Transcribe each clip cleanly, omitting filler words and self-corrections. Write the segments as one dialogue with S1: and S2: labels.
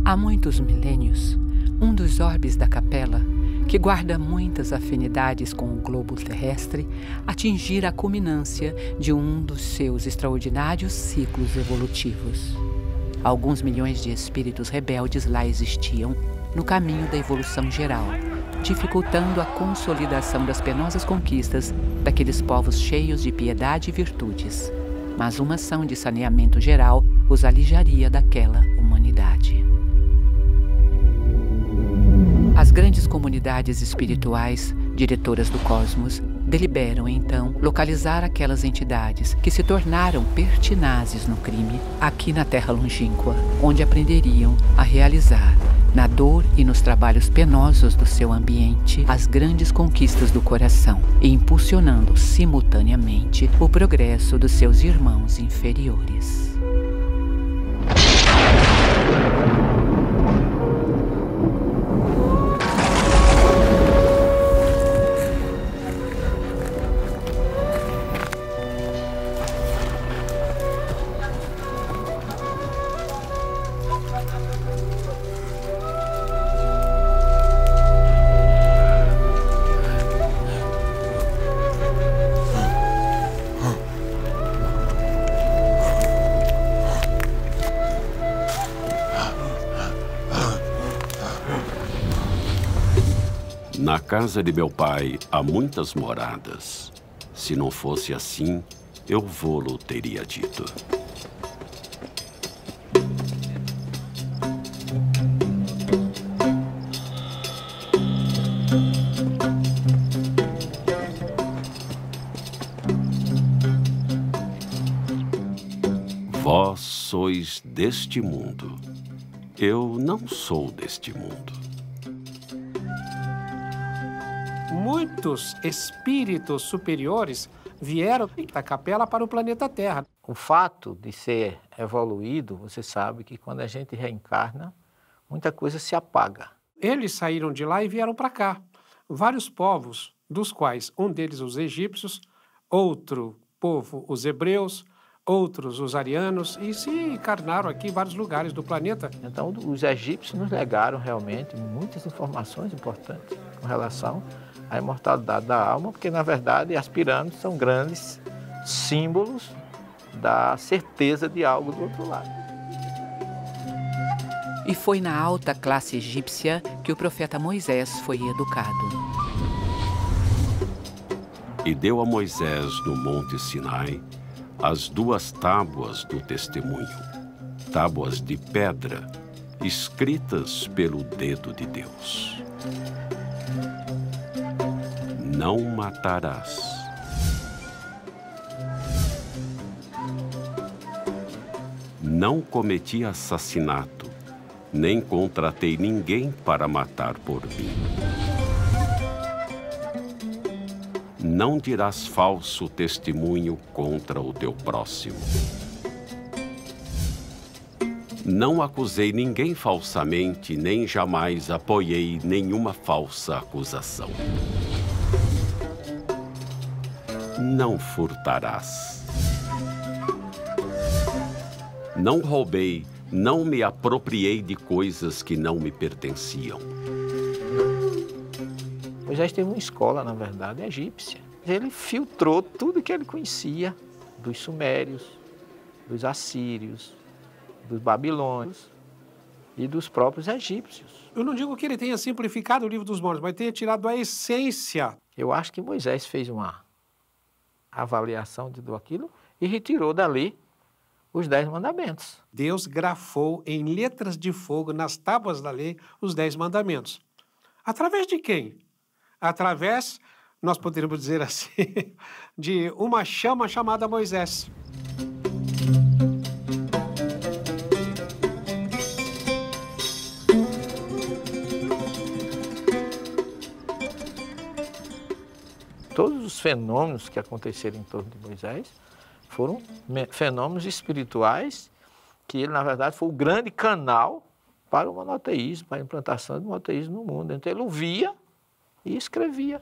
S1: Há muitos milênios, um dos orbes da capela, que guarda muitas afinidades com o globo terrestre, atingira a culminância de um dos seus extraordinários ciclos evolutivos. Alguns milhões de espíritos rebeldes lá existiam no caminho da evolução geral, dificultando a consolidação das penosas conquistas daqueles povos cheios de piedade e virtudes. Mas uma ação de saneamento geral os alijaria daquela humanidade. As grandes comunidades espirituais, diretoras do cosmos, deliberam, então, localizar aquelas entidades que se tornaram pertinazes no crime aqui na Terra longínqua, onde aprenderiam a realizar, na dor e nos trabalhos penosos do seu ambiente, as grandes conquistas do coração e impulsionando simultaneamente o progresso dos seus irmãos inferiores.
S2: Na casa de meu pai há muitas moradas. Se não fosse assim, eu vô-lo teria dito. Vós sois deste mundo. Eu não sou deste mundo.
S3: Muitos espíritos superiores vieram da capela para o planeta Terra.
S4: O fato de ser evoluído, você sabe que quando a gente reencarna, muita coisa se apaga.
S3: Eles saíram de lá e vieram para cá. Vários povos, dos quais um deles os egípcios, outro povo os hebreus, outros os arianos, e se encarnaram aqui em vários lugares do planeta.
S4: Então, os egípcios nos legaram realmente muitas informações importantes com relação à imortalidade da alma, porque, na verdade, as pirâmides são grandes símbolos da certeza de algo do outro lado.
S1: E foi na alta classe egípcia que o profeta Moisés foi educado.
S2: E deu a Moisés no monte Sinai as 2 tábuas do testemunho, tábuas de pedra, escritas pelo dedo de Deus. Não matarás. Não cometi assassinato, nem contratei ninguém para matar por mim. Não dirás falso testemunho contra o teu próximo. Não acusei ninguém falsamente, nem jamais apoiei nenhuma falsa acusação. Não furtarás. Não roubei, não me apropriei de coisas que não me pertenciam.
S4: Moisés teve uma escola, na verdade, egípcia. Ele filtrou tudo que ele conhecia dos sumérios, dos assírios, dos babilônios e dos próprios egípcios.
S3: Eu não digo que ele tenha simplificado o livro dos Mormons, mas tenha tirado a essência.
S4: Eu acho que Moisés fez uma avaliação de tudo aquilo e retirou dali os 10 mandamentos.
S3: Deus grafou em letras de fogo nas tábuas da lei os 10 mandamentos. Através de quem? Através, nós poderíamos dizer assim, de uma chama chamada Moisés.
S4: Todos os fenômenos que aconteceram em torno de Moisés foram fenômenos espirituais que ele, na verdade, foi o grande canal para o monoteísmo, para a implantação do monoteísmo no mundo. Então, ele ouvia e escrevia.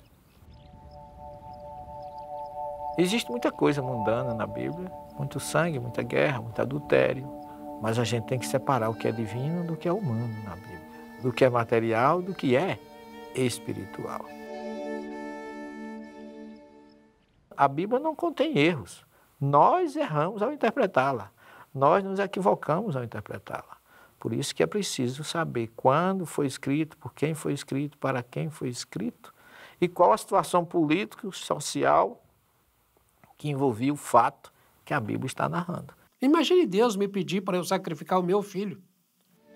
S4: Existe muita coisa mundana na Bíblia, muito sangue, muita guerra, muito adultério, mas a gente tem que separar o que é divino do que é humano na Bíblia, do que é material do que é espiritual. A Bíblia não contém erros. Nós erramos ao interpretá-la. Nós nos equivocamos ao interpretá-la. Por isso que é preciso saber quando foi escrito, por quem foi escrito, para quem foi escrito e qual a situação política, social que envolvia o fato que a Bíblia está narrando.
S3: Imagine Deus me pedir para eu sacrificar o meu filho.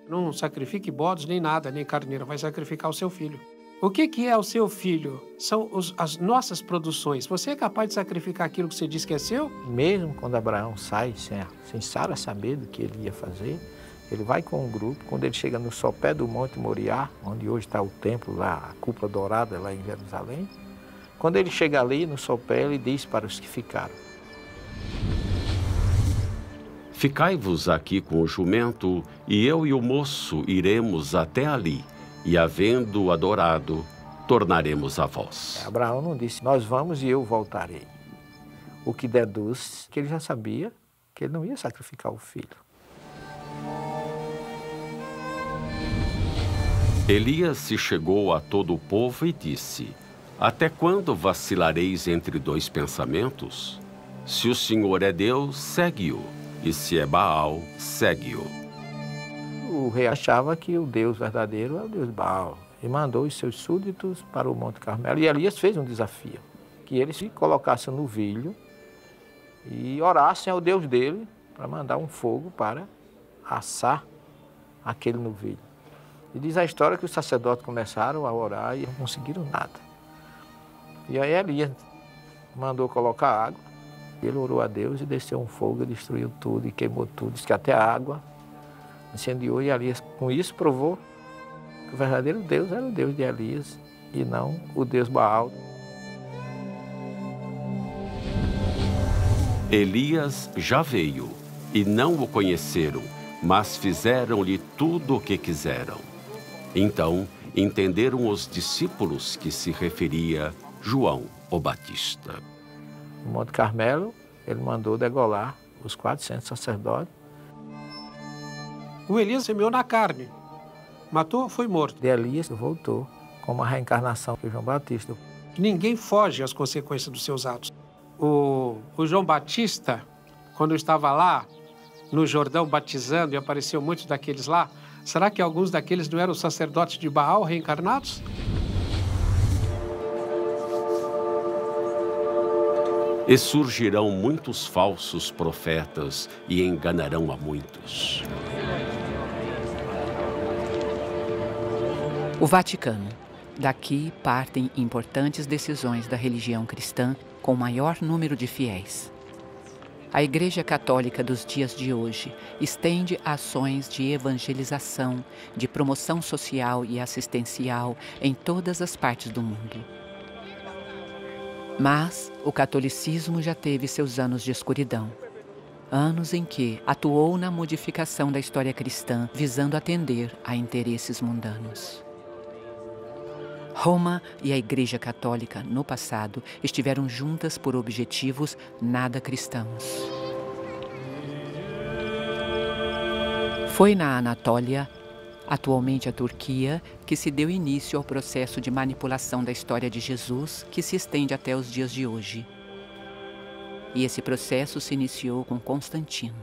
S3: Não sacrifique bodes nem nada, nem carneiro, vai sacrificar o seu filho. O que é o seu filho? São as nossas produções. Você é capaz de sacrificar aquilo que você diz que é seu?
S4: Mesmo quando Abraão sai sem Sara saber do que ele ia fazer, ele vai com um grupo. Quando ele chega no sopé do Monte Moriá, onde hoje está o templo lá, a cúpula dourada lá em Jerusalém, quando ele chega ali no sopé, ele diz para os que ficaram:
S2: Ficai-vos aqui com o jumento, e eu e o moço iremos até ali, e havendo adorado, tornaremos a vós.
S4: Abraão não disse, nós vamos e eu voltarei. O que deduz que ele já sabia que ele não ia sacrificar o filho.
S2: Elias se chegou a todo o povo e disse: Até quando vacilareis entre dois pensamentos? Se o Senhor é Deus, segue-o, e se é Baal, segue-o.
S4: O rei achava que o Deus verdadeiro é o Deus Baal e mandou os seus súditos para o Monte Carmelo. E Elias fez um desafio, que eles se colocassem no novilho e orassem ao Deus dele para mandar um fogo para assar aquele novilho. E diz a história que os sacerdotes começaram a orar e não conseguiram nada. E aí Elias mandou colocar água, ele orou a Deus e desceu um fogo e destruiu tudo e queimou tudo. Diz que até a água incendiou e Elias com isso provou que o verdadeiro Deus era o Deus de Elias e não o Deus Baal.
S2: Elias já veio e não o conheceram, mas fizeram-lhe tudo o que quiseram. Então entenderam os discípulos que se referia João o Batista.
S4: No Monte Carmelo, ele mandou degolar os 400 sacerdotes.
S3: O Elias semeou na carne. Matou, foi morto.
S4: De Elias voltou como a reencarnação de João Batista.
S3: Ninguém foge às consequências dos seus atos. O João Batista, quando estava lá no Jordão batizando e apareceu muitos daqueles lá, será que alguns daqueles não eram sacerdotes de Baal reencarnados?
S2: E surgirão muitos falsos profetas e enganarão a muitos.
S1: O Vaticano. Daqui partem importantes decisões da religião cristã com maior número de fiéis. A Igreja Católica dos dias de hoje estende ações de evangelização, de promoção social e assistencial em todas as partes do mundo. Mas o catolicismo já teve seus anos de escuridão. anos em que atuou na modificação da história cristã, visando atender a interesses mundanos. Roma e a Igreja Católica, no passado, estiveram juntas por objetivos nada cristãos. Foi na Anatólia, atualmente a Turquia, que se deu início ao processo de manipulação da história de Jesus, que se estende até os dias de hoje. E esse processo se iniciou com Constantino.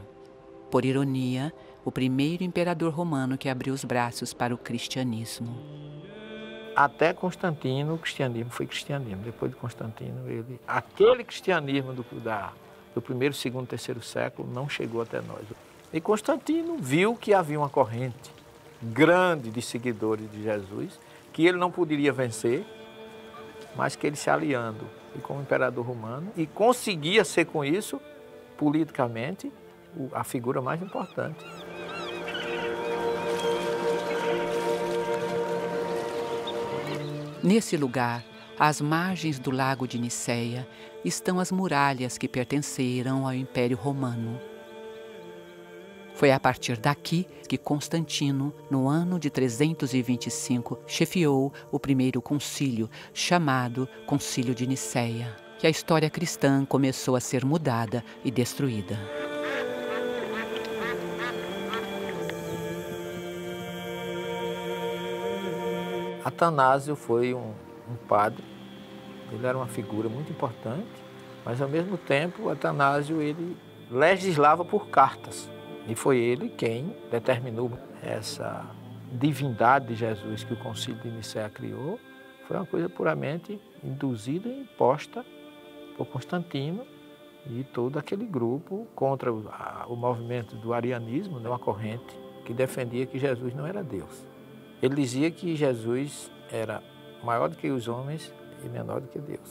S1: Por ironia, o primeiro imperador romano que abriu os braços para o cristianismo.
S4: Até Constantino, o cristianismo foi cristianismo. Depois de Constantino, aquele cristianismo do primeiro, segundo, terceiro século não chegou até nós. E Constantino viu que havia uma corrente grande de seguidores de Jesus, que ele não poderia vencer, mas que ele se aliando e como imperador romano, e conseguia ser com isso, politicamente, a figura mais importante.
S1: Nesse lugar, às margens do lago de Niceia, estão as muralhas que pertenceram ao Império Romano. Foi a partir daqui que Constantino, no ano de 325, chefiou o primeiro concílio, chamado Concílio de Niceia, que a história cristã começou a ser mudada e destruída.
S4: Atanásio foi um padre, ele era uma figura muito importante, mas ao mesmo tempo Atanásio ele legislava por cartas. E foi ele quem determinou essa divindade de Jesus que o Concílio de Nicéia criou. Foi uma coisa puramente induzida e imposta por Constantino e todo aquele grupo contra o movimento do arianismo, uma corrente que defendia que Jesus não era Deus. Ele dizia que Jesus era maior do que os homens e menor do que Deus.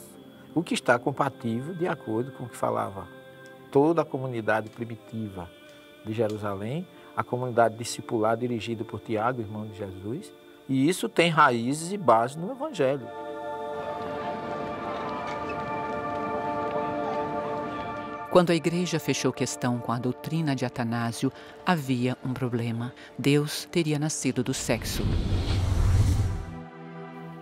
S4: O que está compatível de acordo com o que falava toda a comunidade primitiva de Jerusalém, a comunidade discipular dirigida por Tiago, irmão de Jesus, e isso tem raízes e base no Evangelho.
S1: Quando a igreja fechou questão com a doutrina de Atanásio, havia um problema. Deus teria nascido do sexo.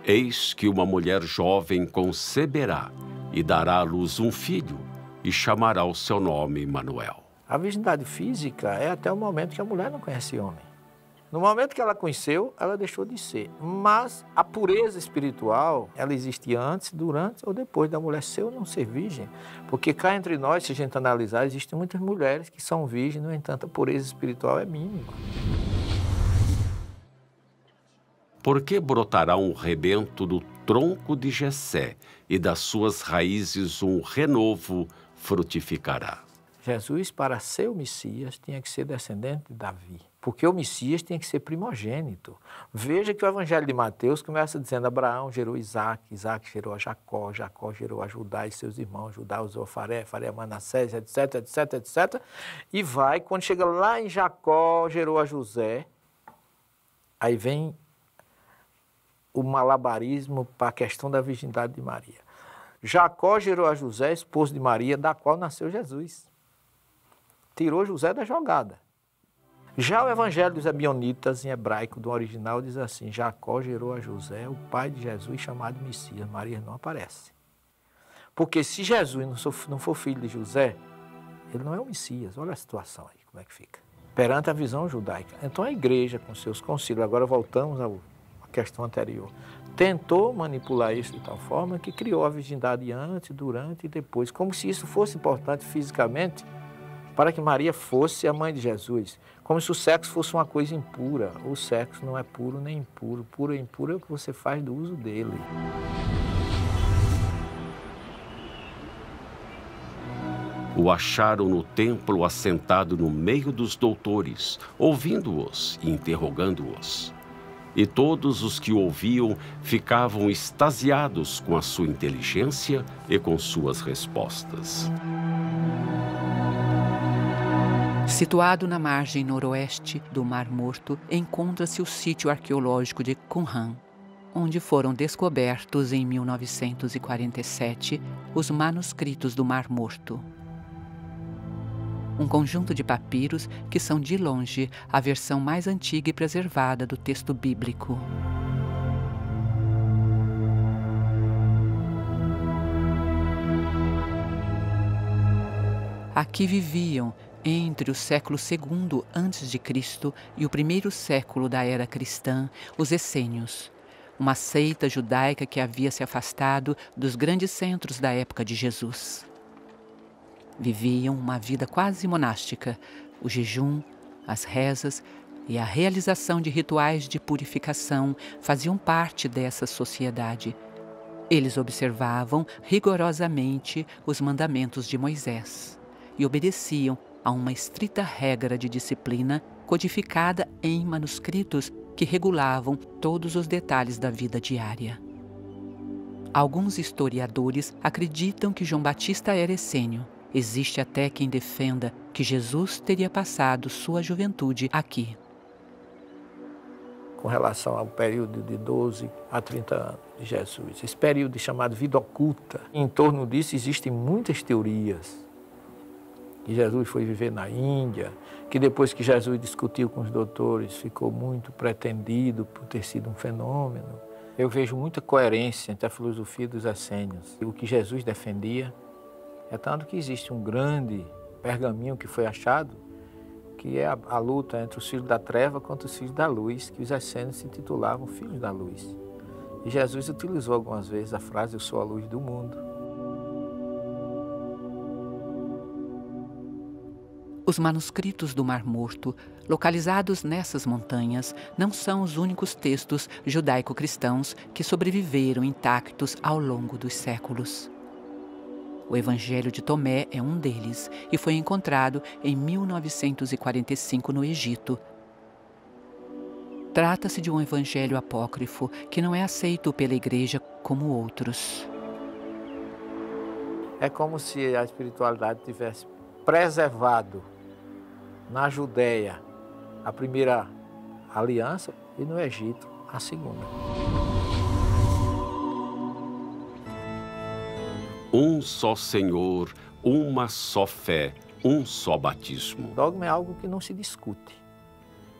S2: Eis que uma mulher jovem conceberá e dará à luz um filho e chamará o seu nome Emanuel.
S4: A virgindade física é até o momento que a mulher não conhece homem. No momento que ela conheceu, ela deixou de ser. Mas a pureza espiritual, ela existe antes, durante ou depois da mulher ser ou não ser virgem. Porque cá entre nós, se a gente analisar, existem muitas mulheres que são virgens, no entanto, a pureza espiritual é mínima.
S2: Porque brotará um rebento do tronco de Jessé, e das suas raízes um renovo frutificará.
S4: Jesus, para ser o Messias, tinha que ser descendente de Davi, porque o Messias tinha que ser primogênito. Veja que o Evangelho de Mateus começa dizendo: Abraão gerou Isaac, Isaac gerou a Jacó, Jacó gerou a Judá e seus irmãos, Judá usou Faré, Faré a Manassés, etc, etc, etc. E vai, quando chega lá em Jacó, gerou a José, aí vem o malabarismo para a questão da virgindade de Maria. Jacó gerou a José, esposo de Maria, da qual nasceu Jesus. Tirou José da jogada. Já o Evangelho dos Ebionitas, em hebraico, do original, diz assim: Jacó gerou a José, o pai de Jesus, chamado Messias. Maria não aparece. Porque se Jesus não for filho de José, ele não é o Messias. Olha a situação aí, como é que fica. Perante a visão judaica. Então a igreja, com seus concílios, agora voltamos à questão anterior, tentou manipular isso de tal forma que criou a virgindade antes, durante e depois, como se isso fosse importante fisicamente, para que Maria fosse a mãe de Jesus, como se o sexo fosse uma coisa impura. O sexo não é puro nem impuro. Puro e impuro é o que você faz do uso dele.
S2: O acharam no templo assentado no meio dos doutores, ouvindo-os e interrogando-os. E todos os que o ouviam ficavam extasiados com a sua inteligência e com suas respostas.
S1: Situado na margem noroeste do Mar Morto, encontra-se o sítio arqueológico de Qumran, onde foram descobertos em 1947 os manuscritos do Mar Morto. um conjunto de papiros que são, de longe, a versão mais antiga e preservada do texto bíblico. Aqui viviam, entre o século II a.C. e o primeiro século da era cristã, os essênios, uma seita judaica que havia se afastado dos grandes centros da época de Jesus. Viviam uma vida quase monástica. O jejum, as rezas e a realização de rituais de purificação faziam parte dessa sociedade. Eles observavam rigorosamente os mandamentos de Moisés e obedeciam a uma estrita regra de disciplina codificada em manuscritos que regulavam todos os detalhes da vida diária. Alguns historiadores acreditam que João Batista era essênio. Existe até quem defenda que Jesus teria passado sua juventude aqui.
S4: Com relação ao período de 12 a 30 anos de Jesus, esse período chamado vida oculta, em torno disso existem muitas teorias. Que Jesus foi viver na Índia, que depois que Jesus discutiu com os doutores, ficou muito pretendido por ter sido um fenômeno. Eu vejo muita coerência entre a filosofia dos essênios e o que Jesus defendia. É tanto que existe um grande pergaminho que foi achado, que é a luta entre os filhos da treva contra os filhos da luz, que os essênios se intitulavam Filhos da Luz. E Jesus utilizou algumas vezes a frase, eu sou a luz do mundo.
S1: Os manuscritos do Mar Morto, localizados nessas montanhas, não são os únicos textos judaico-cristãos que sobreviveram intactos ao longo dos séculos. O Evangelho de Tomé é um deles e foi encontrado em 1945 no Egito. Trata-se de um evangelho apócrifo que não é aceito pela Igreja como outros.
S4: É como se a espiritualidade tivesse preservado na Judéia a primeira aliança e no Egito a segunda.
S2: Um só Senhor, uma só fé, um só batismo.
S4: O dogma é algo que não se discute.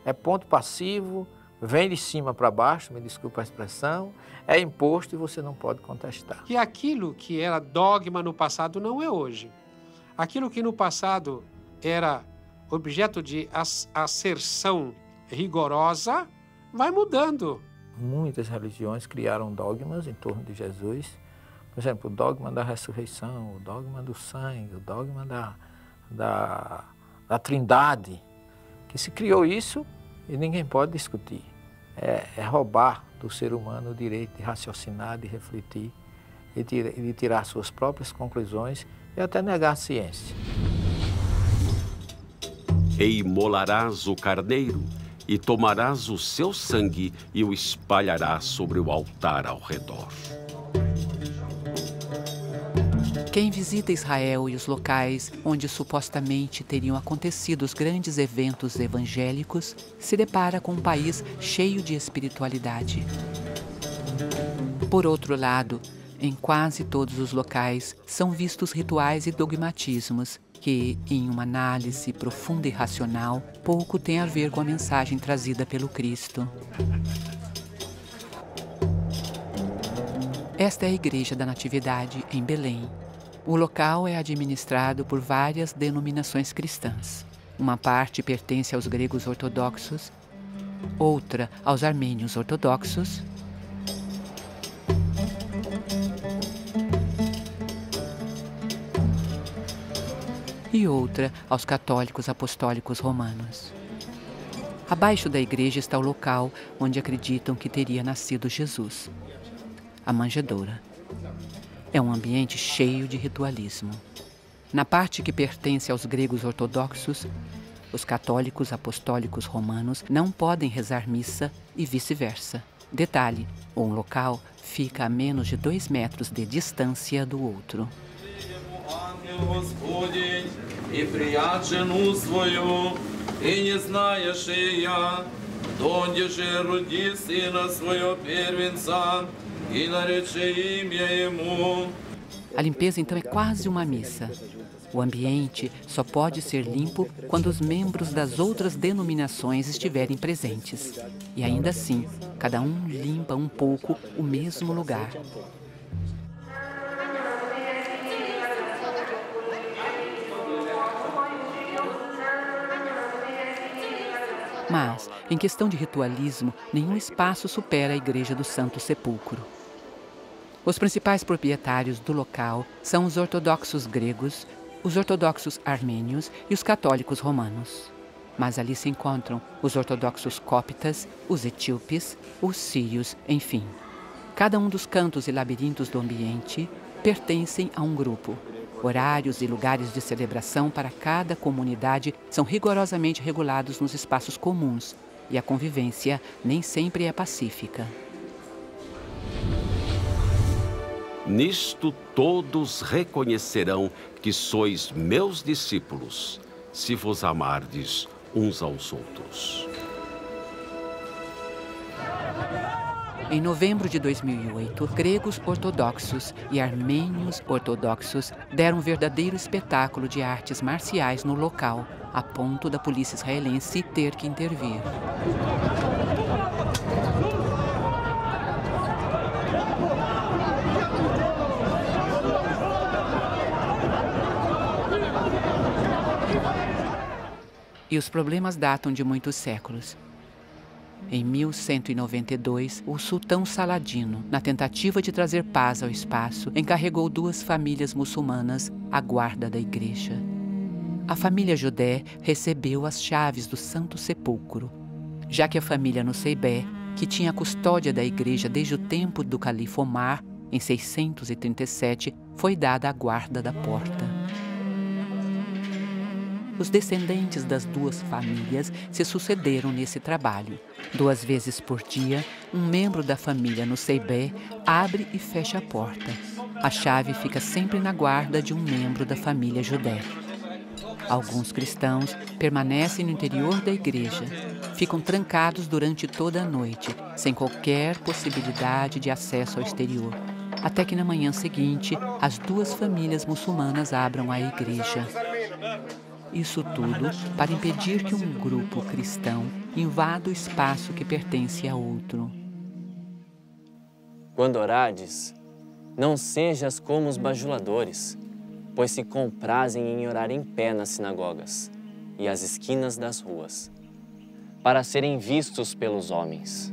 S4: É ponto passivo, vem de cima para baixo, me desculpa a expressão, é imposto e você não pode contestar.
S3: E aquilo que era dogma no passado não é hoje. Aquilo que no passado era objeto de asserção rigorosa, vai mudando.
S4: Muitas religiões criaram dogmas em torno de Jesus. Por exemplo, o dogma da ressurreição, o dogma do sangue, o dogma da trindade. Que se criou isso e ninguém pode discutir. É roubar do ser humano o direito de raciocinar, de refletir e de tirar suas próprias conclusões e até negar a ciência.
S2: E imolarás o carneiro, e tomarás o seu sangue e o espalharás sobre o altar ao redor.
S1: Quem visita Israel e os locais onde supostamente teriam acontecido os grandes eventos evangélicos se depara com um país cheio de espiritualidade. Por outro lado, em quase todos os locais são vistos rituais e dogmatismos que, em uma análise profunda e racional, pouco tem a ver com a mensagem trazida pelo Cristo. Esta é a Igreja da Natividade, em Belém. O local é administrado por várias denominações cristãs. Uma parte pertence aos gregos ortodoxos, outra aos armênios ortodoxos, e outra aos católicos apostólicos romanos. Abaixo da igreja está o local onde acreditam que teria nascido Jesus, a manjedoura. É um ambiente cheio de ritualismo. Na parte que pertence aos gregos ortodoxos, os católicos apostólicos romanos não podem rezar missa e vice-versa. Detalhe, um local fica a menos de 2 metros de distância do outro.
S5: И прият жену свою, и не знаешь и я, донде же роди сына своего первенца, и нарече имя ему.
S1: A limpeza, então, é quase uma missa. O ambiente só pode ser limpo quando os membros das outras denominações estiverem presentes. E ainda assim, cada um limpa um pouco o mesmo lugar. Mas, em questão de ritualismo, nenhum espaço supera a Igreja do Santo Sepulcro. Os principais proprietários do local são os ortodoxos gregos, os ortodoxos armênios e os católicos romanos. Mas ali se encontram os ortodoxos coptas, os etíopes, os sírios, enfim. Cada um dos cantos e labirintos do ambiente pertencem a um grupo. Horários e lugares de celebração para cada comunidade são rigorosamente regulados nos espaços comuns e a convivência nem sempre é pacífica.
S2: Nisto todos reconhecerão que sois meus discípulos, se vos amardes uns aos outros.
S1: Em novembro de 2008, gregos ortodoxos e armênios ortodoxos deram um verdadeiro espetáculo de artes marciais no local, a ponto da polícia israelense ter que intervir. E os problemas datam de muitos séculos. Em 1192, o sultão Saladino, na tentativa de trazer paz ao espaço, encarregou 2 famílias muçulmanas à guarda da igreja. A família Judé recebeu as chaves do Santo Sepulcro, já que a família Nuseibé, que tinha a custódia da igreja desde o tempo do califa Omar, em 637, foi dada a guarda da porta. Os descendentes das 2 famílias se sucederam nesse trabalho. 2 vezes por dia, um membro da família Nuseibé abre e fecha a porta. A chave fica sempre na guarda de um membro da família Judé. Alguns cristãos permanecem no interior da igreja, ficam trancados durante toda a noite, sem qualquer possibilidade de acesso ao exterior, até que na manhã seguinte, as 2 famílias muçulmanas abram a igreja. Isso tudo para impedir que um grupo cristão invada o espaço que pertence a outro.
S6: Quando orades, não sejas como os bajuladores, pois se comprazem em orar em pé nas sinagogas e às esquinas das ruas, para serem vistos pelos homens.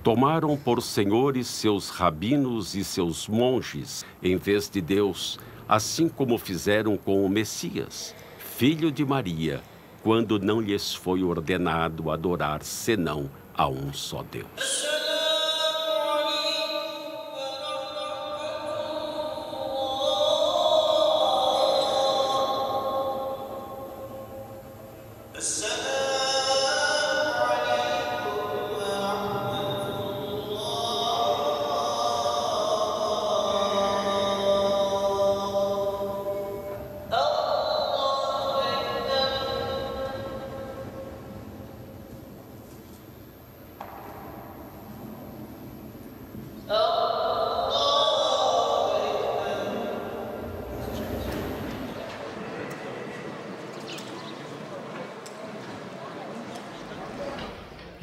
S2: Tomaram por senhores seus rabinos e seus monges, em vez de Deus, assim como fizeram com o Messias, filho de Maria, quando não lhes foi ordenado adorar senão a um só Deus.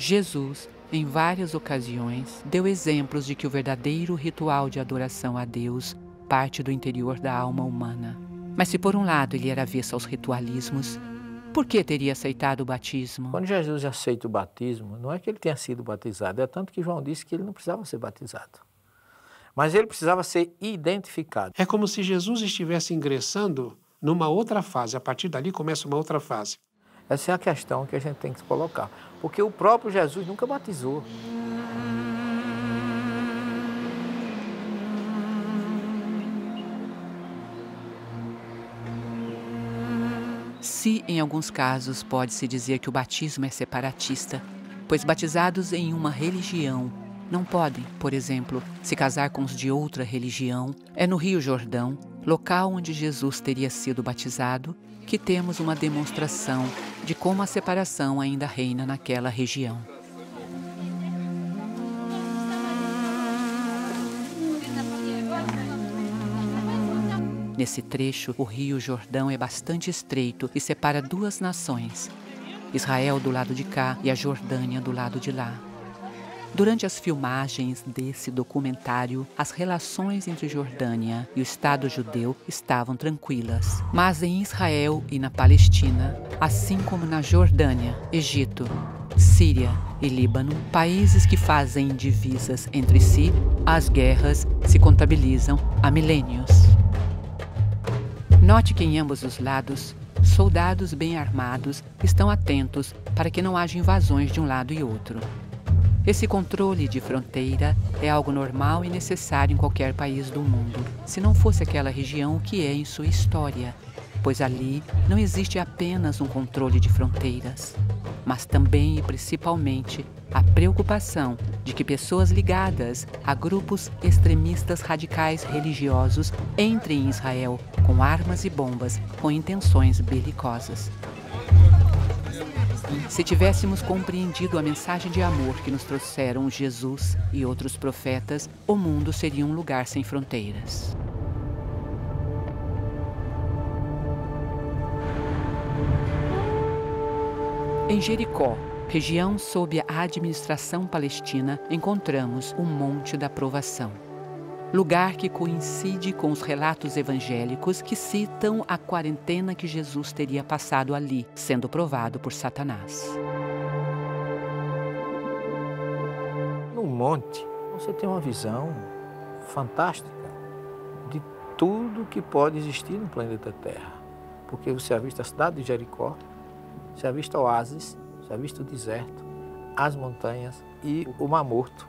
S1: Jesus, em várias ocasiões, deu exemplos de que o verdadeiro ritual de adoração a Deus parte do interior da alma humana. Mas se por um lado ele era avesso aos ritualismos, por que teria aceitado o batismo?
S4: Quando Jesus aceita o batismo, não é que ele tenha sido batizado, é tanto que João disse que ele não precisava ser batizado. Mas ele precisava ser identificado.
S3: É como se Jesus estivesse ingressando numa outra fase. A partir dali começa uma outra fase.
S4: Essa é a questão que a gente tem que colocar. Porque o próprio Jesus nunca batizou.
S1: Se, em alguns casos, pode-se dizer que o batismo é separatista, pois batizados em uma religião não podem, por exemplo, se casar com os de outra religião, é no Rio Jordão, local onde Jesus teria sido batizado, que temos uma demonstração de como a separação ainda reina naquela região. Nesse trecho, o rio Jordão é bastante estreito e separa duas nações, Israel do lado de cá e a Jordânia do lado de lá. Durante as filmagens desse documentário, as relações entre Jordânia e o Estado judeu estavam tranquilas. Mas em Israel e na Palestina, assim como na Jordânia, Egito, Síria e Líbano, países que fazem divisas entre si, as guerras se contabilizam há milênios. Note que em ambos os lados, soldados bem armados estão atentos para que não haja invasões de um lado e outro. Esse controle de fronteira é algo normal e necessário em qualquer país do mundo, se não fosse aquela região o que é em sua história, pois ali não existe apenas um controle de fronteiras, mas também e principalmente a preocupação de que pessoas ligadas a grupos extremistas radicais religiosos entrem em Israel com armas e bombas com intenções belicosas. Se tivéssemos compreendido a mensagem de amor que nos trouxeram Jesus e outros profetas, o mundo seria um lugar sem fronteiras. Em Jericó, região sob a administração palestina, encontramos o Monte da Provação. Lugar que coincide com os relatos evangélicos que citam a quarentena que Jesus teria passado ali, sendo provado por Satanás.
S4: No monte, você tem uma visão fantástica de tudo que pode existir no planeta Terra. Porque você avista a cidade de Jericó, você avista oásis, você avista o deserto, as montanhas e o Mar Morto.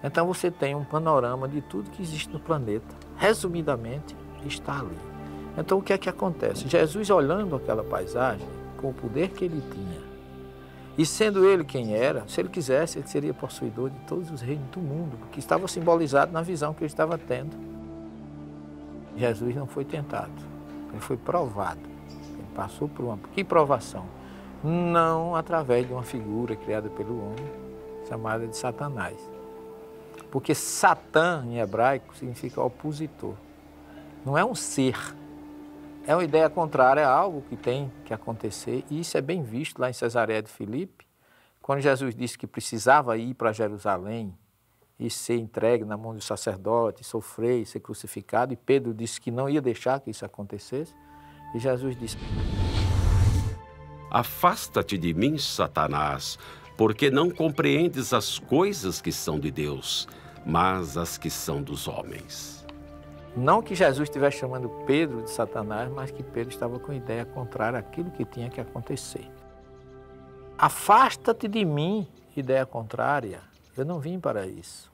S4: Então você tem um panorama de tudo que existe no planeta. Resumidamente, está ali. Então o que é que acontece? Jesus, olhando aquela paisagem, com o poder que ele tinha, e sendo ele quem era, se ele quisesse, ele seria possuidor de todos os reinos do mundo, porque estava simbolizado na visão que ele estava tendo. Jesus não foi tentado, ele foi provado. Ele passou por uma... Que provação? Não através de uma figura criada pelo homem, chamada de Satanás. Porque Satã, em hebraico, significa opositor. Não é um ser. É uma ideia contrária, é algo que tem que acontecer. E isso é bem visto lá em Cesareia de Filipe, quando Jesus disse que precisava ir para Jerusalém e ser entregue na mão do sacerdote, sofrer e ser crucificado. E Pedro disse que não ia deixar que isso acontecesse. E Jesus disse:
S2: Afasta-te de mim, Satanás, porque não compreendes as coisas que são de Deus, mas as que são dos homens.
S4: Não que Jesus estivesse chamando Pedro de Satanás, mas que Pedro estava com ideia contrária àquilo que tinha que acontecer. Afasta-te de mim, ideia contrária. Eu não vim para isso.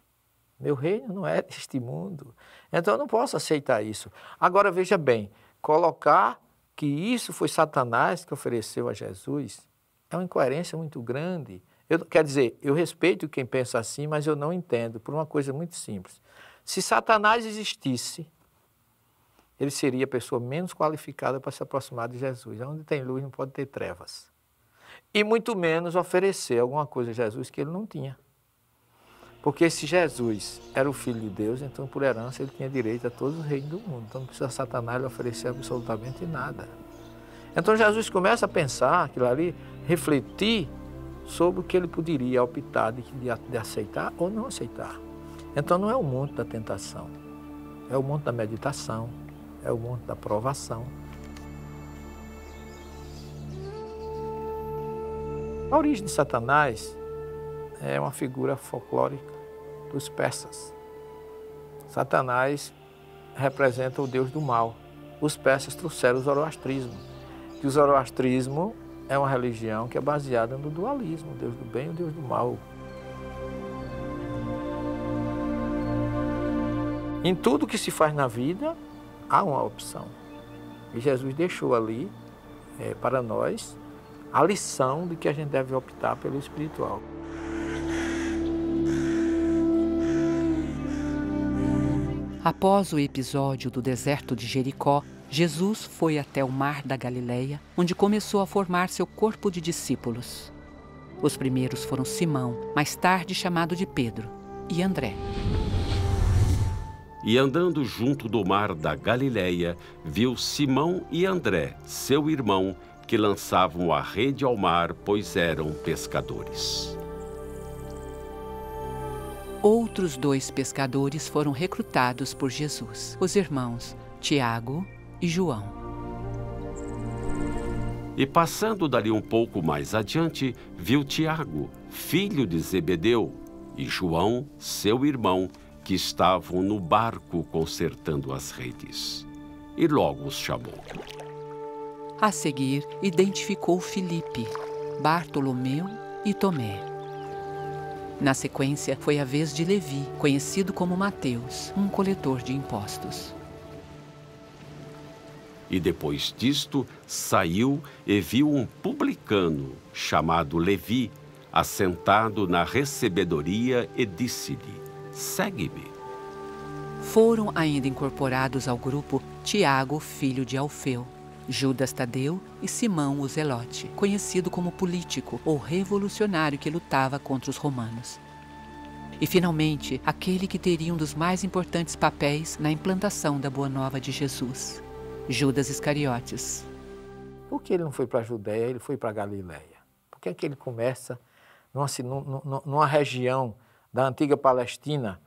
S4: Meu reino não é deste mundo. Então eu não posso aceitar isso. Agora veja bem, colocar que isso foi Satanás que ofereceu a Jesus é uma incoerência muito grande. Quer dizer, eu respeito quem pensa assim, mas eu não entendo, por uma coisa muito simples. Se Satanás existisse, ele seria a pessoa menos qualificada para se aproximar de Jesus. Onde tem luz não pode ter trevas. E muito menos oferecer alguma coisa a Jesus que ele não tinha. Porque se Jesus era o Filho de Deus, então por herança ele tinha direito a todos os reinos do mundo. Então não precisa Satanás lhe oferecer absolutamente nada. Então Jesus começa a pensar aquilo ali, refletir sobre o que ele poderia optar de aceitar ou não aceitar. Então não é o monte da tentação, é o monte da meditação, é o monte da provação. A origem de Satanás é uma figura folclórica dos persas. Satanás representa o deus do mal. Os persas trouxeram o zoroastrismo. E o zoroastrismo é uma religião que é baseada no dualismo, o Deus do bem e o Deus do mal. Em tudo que se faz na vida, há uma opção. E Jesus deixou ali, para nós, a lição de que a gente deve optar pelo espiritual.
S1: Após o episódio do deserto de Jericó, Jesus foi até o mar da Galileia, onde começou a formar seu corpo de discípulos. Os primeiros foram Simão, mais tarde chamado de Pedro, e André.
S2: E andando junto do mar da Galileia, viu Simão e André, seu irmão, que lançavam a rede ao mar, pois eram pescadores.
S1: Outros 2 pescadores foram recrutados por Jesus, os irmãos Tiago e João.
S2: E passando dali um pouco mais adiante, viu Tiago, filho de Zebedeu, e João, seu irmão, que estavam no barco consertando as redes. E logo os chamou.
S1: A seguir, identificou Filipe, Bartolomeu e Tomé. Na sequência, foi a vez de Levi, conhecido como Mateus, um coletor de impostos.
S2: E depois disto, saiu e viu um publicano, chamado Levi, assentado na recebedoria e disse-lhe: segue-me.
S1: Foram ainda incorporados ao grupo Tiago, filho de Alfeu, Judas Tadeu e Simão o Zelote, conhecido como político ou revolucionário que lutava contra os romanos. E, finalmente, aquele que teria um dos mais importantes papéis na implantação da Boa Nova de Jesus, Judas Iscariotes.
S4: Por que ele não foi para a Judéia, ele foi para a Galileia? Por que é que ele começa numa região da antiga Palestina,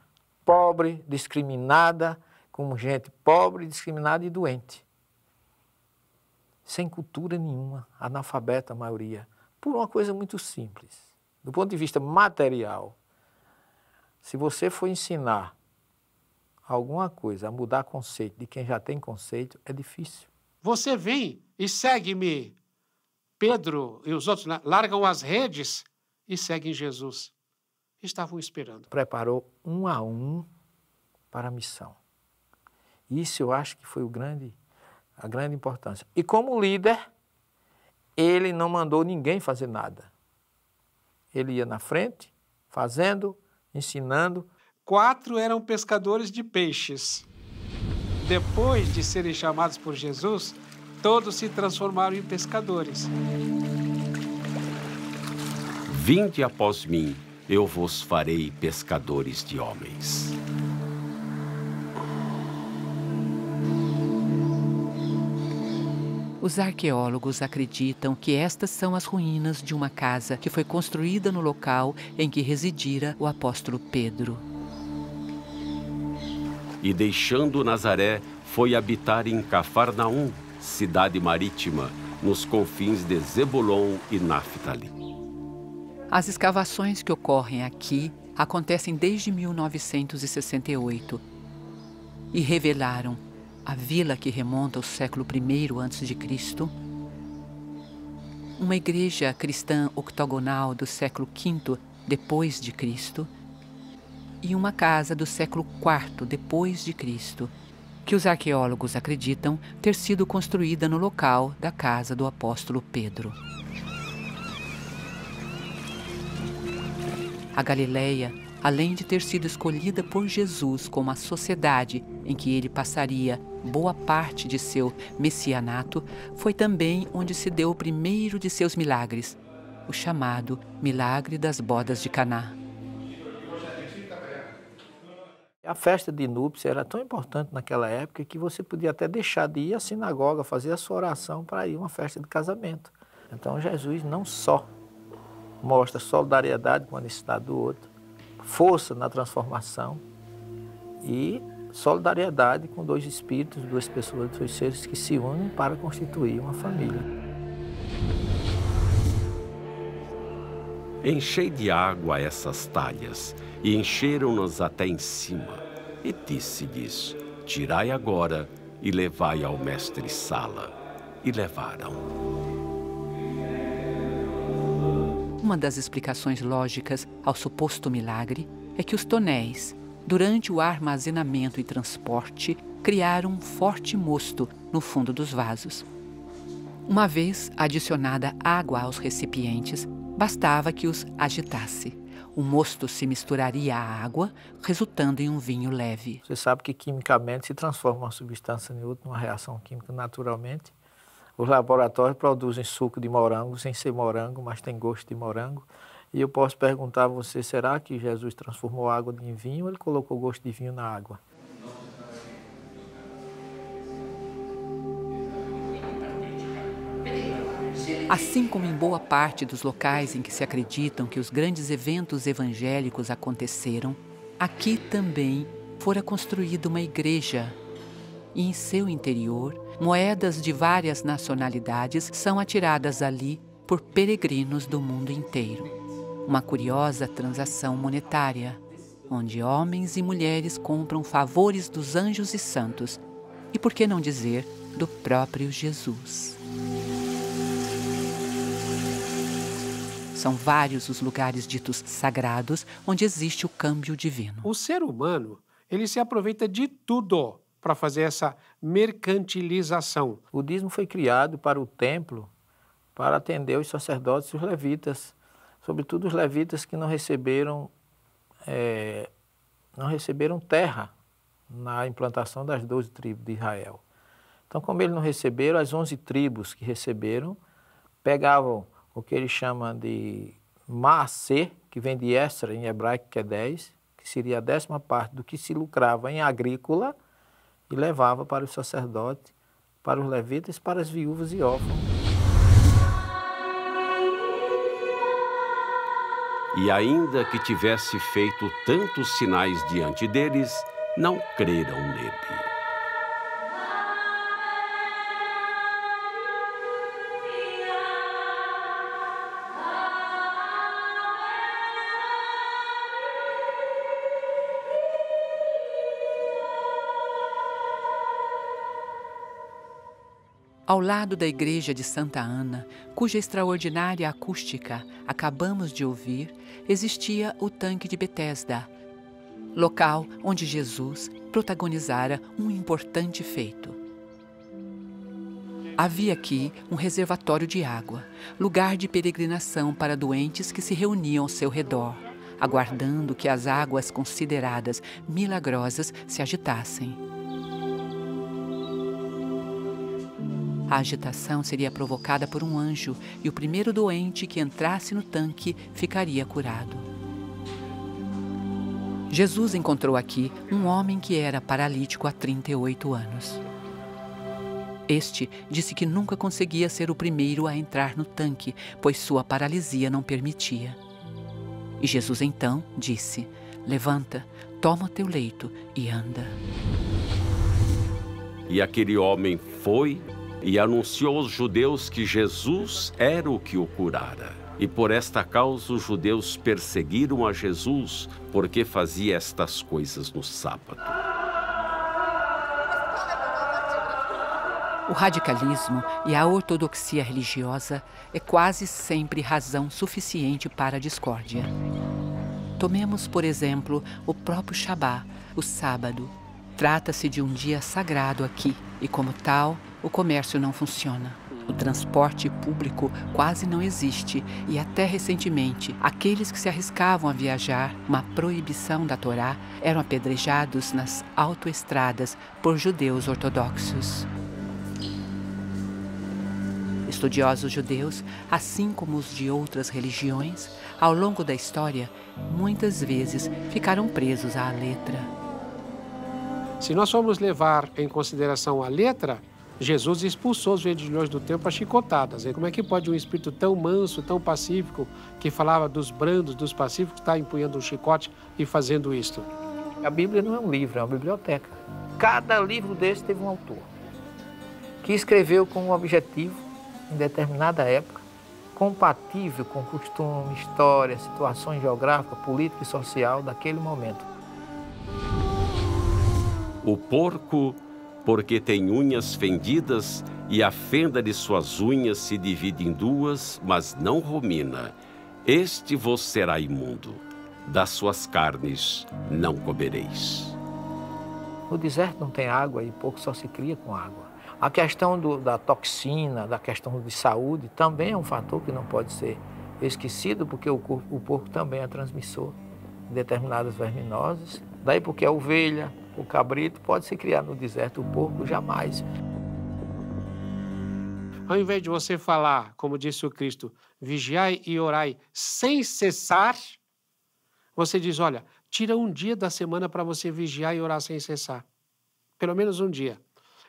S4: pobre, discriminada, com gente pobre, discriminada e doente? Sem cultura nenhuma, analfabeta a maioria, por uma coisa muito simples. Do ponto de vista material, se você for ensinar alguma coisa a mudar conceito de quem já tem conceito, é difícil.
S3: Você vem e segue-me. Pedro e os outros largam as redes e seguem Jesus. Estavam esperando.
S4: Preparou um a um para a missão. Isso eu acho que foi a grande importância. E como líder, ele não mandou ninguém fazer nada. Ele ia na frente, fazendo, ensinando.
S3: 4 eram pescadores de peixes. Depois de serem chamados por Jesus, todos se transformaram em pescadores.
S2: Vinde após mim, eu vos farei pescadores de homens.
S1: Os arqueólogos acreditam que estas são as ruínas de uma casa que foi construída no local em que residira o apóstolo Pedro.
S2: E deixando Nazaré, foi habitar em Cafarnaum, cidade marítima, nos confins de Zebulon e Naftali.
S1: As escavações que ocorrem aqui acontecem desde 1968 e revelaram a vila que remonta ao século I a.C., uma igreja cristã octogonal do século V depois de Cristo e uma casa do século IV depois de Cristo, que os arqueólogos acreditam ter sido construída no local da casa do apóstolo Pedro. A Galileia, além de ter sido escolhida por Jesus como a sociedade em que ele passaria boa parte de seu messianato, foi também onde se deu o primeiro de seus milagres, o chamado Milagre das Bodas de Caná.
S4: A festa de núpcias era tão importante naquela época que você podia até deixar de ir à sinagoga, fazer a sua oração para ir a uma festa de casamento. Então Jesus não só mostra solidariedade com a necessidade do outro, força na transformação e solidariedade com 2 espíritos, 2 pessoas, 2 seres que se unem para constituir uma família.
S2: Enchei de água essas talhas, e encheram-nas até em cima. E disse-lhes: tirai agora e levai ao mestre-sala. E levaram.
S1: Uma das explicações lógicas ao suposto milagre é que os tonéis, durante o armazenamento e transporte, criaram um forte mosto no fundo dos vasos. Uma vez adicionada água aos recipientes, bastava que os agitasse. O mosto se misturaria à água, resultando em um vinho leve.
S4: Você sabe que quimicamente se transforma uma substância em outra, numa reação química naturalmente. Os laboratórios produzem suco de morango, sem ser morango, mas tem gosto de morango. E eu posso perguntar a você, será que Jesus transformou a água em vinho ou ele colocou gosto de vinho na água?
S1: Assim como em boa parte dos locais em que se acreditam que os grandes eventos evangélicos aconteceram, aqui também fora construída uma igreja. E em seu interior, moedas de várias nacionalidades são atiradas ali por peregrinos do mundo inteiro. Uma curiosa transação monetária, onde homens e mulheres compram favores dos anjos e santos, e por que não dizer, do próprio Jesus. São vários os lugares ditos sagrados onde existe o câmbio divino.
S3: O ser humano, ele se aproveita de tudo para fazer essa mercantilização.
S4: O dízimo foi criado para o templo, para atender os sacerdotes e os levitas, sobretudo os levitas que não receberam terra na implantação das 12 tribos de Israel. Então, como eles não receberam, as 11 tribos que receberam pegavam o que eles chamam de Maaser, que vem de Esra, em hebraico, que é 10, que seria a 10ª parte do que se lucrava em agrícola, e levava para os sacerdotes, para os levitas, para as viúvas e órfãos.
S2: E ainda que tivesse feito tantos sinais diante deles, não creram nele.
S1: Ao lado da igreja de Santa Ana, cuja extraordinária acústica acabamos de ouvir, existia o tanque de Betesda, local onde Jesus protagonizara um importante feito. Havia aqui um reservatório de água, lugar de peregrinação para doentes que se reuniam ao seu redor, aguardando que as águas consideradas milagrosas se agitassem. A agitação seria provocada por um anjo e o primeiro doente que entrasse no tanque ficaria curado. Jesus encontrou aqui um homem que era paralítico há 38 anos. Este disse que nunca conseguia ser o primeiro a entrar no tanque, pois sua paralisia não permitia. E Jesus então disse: "Levanta, toma o teu leito e anda."
S2: E aquele homem foi e anunciou aos judeus que Jesus era o que o curara. E por esta causa os judeus perseguiram a Jesus, porque fazia estas coisas no sábado.
S1: O radicalismo e a ortodoxia religiosa é quase sempre razão suficiente para a discórdia. Tomemos, por exemplo, o próprio Shabá, o sábado. Trata-se de um dia sagrado aqui e, como tal, o comércio não funciona. O transporte público quase não existe e até recentemente, aqueles que se arriscavam a viajar, uma proibição da Torá, eram apedrejados nas autoestradas por judeus ortodoxos. Estudiosos judeus, assim como os de outras religiões, ao longo da história, muitas vezes ficaram presos à letra.
S3: Se nós formos levar em consideração a letra, Jesus expulsou os vendilhões do templo a chicotadas. Como é que pode um espírito tão manso, tão pacífico, que falava dos brandos, dos pacíficos, estar empunhando um chicote e fazendo isto?
S4: A Bíblia não é um livro, é uma biblioteca. Cada livro desse teve um autor, que escreveu com um objetivo, em determinada época, compatível com costume, história, situações geográfica, política e social daquele momento.
S2: O porco, porque tem unhas fendidas, e a fenda de suas unhas se divide em duas, mas não rumina. Este vos será imundo. Das suas carnes não comereis.
S4: No deserto não tem água e o porco só se cria com água. A questão da toxina, da questão de saúde, também é um fator que não pode ser esquecido, porque o porco também é transmissor de determinadas verminoses. Daí porque a ovelha, o cabrito pode se criar no deserto, o porco jamais.
S3: Ao invés de você falar, como disse o Cristo, vigiai e orai sem cessar, você diz, olha, tira um dia da semana para você vigiar e orar sem cessar. Pelo menos um dia.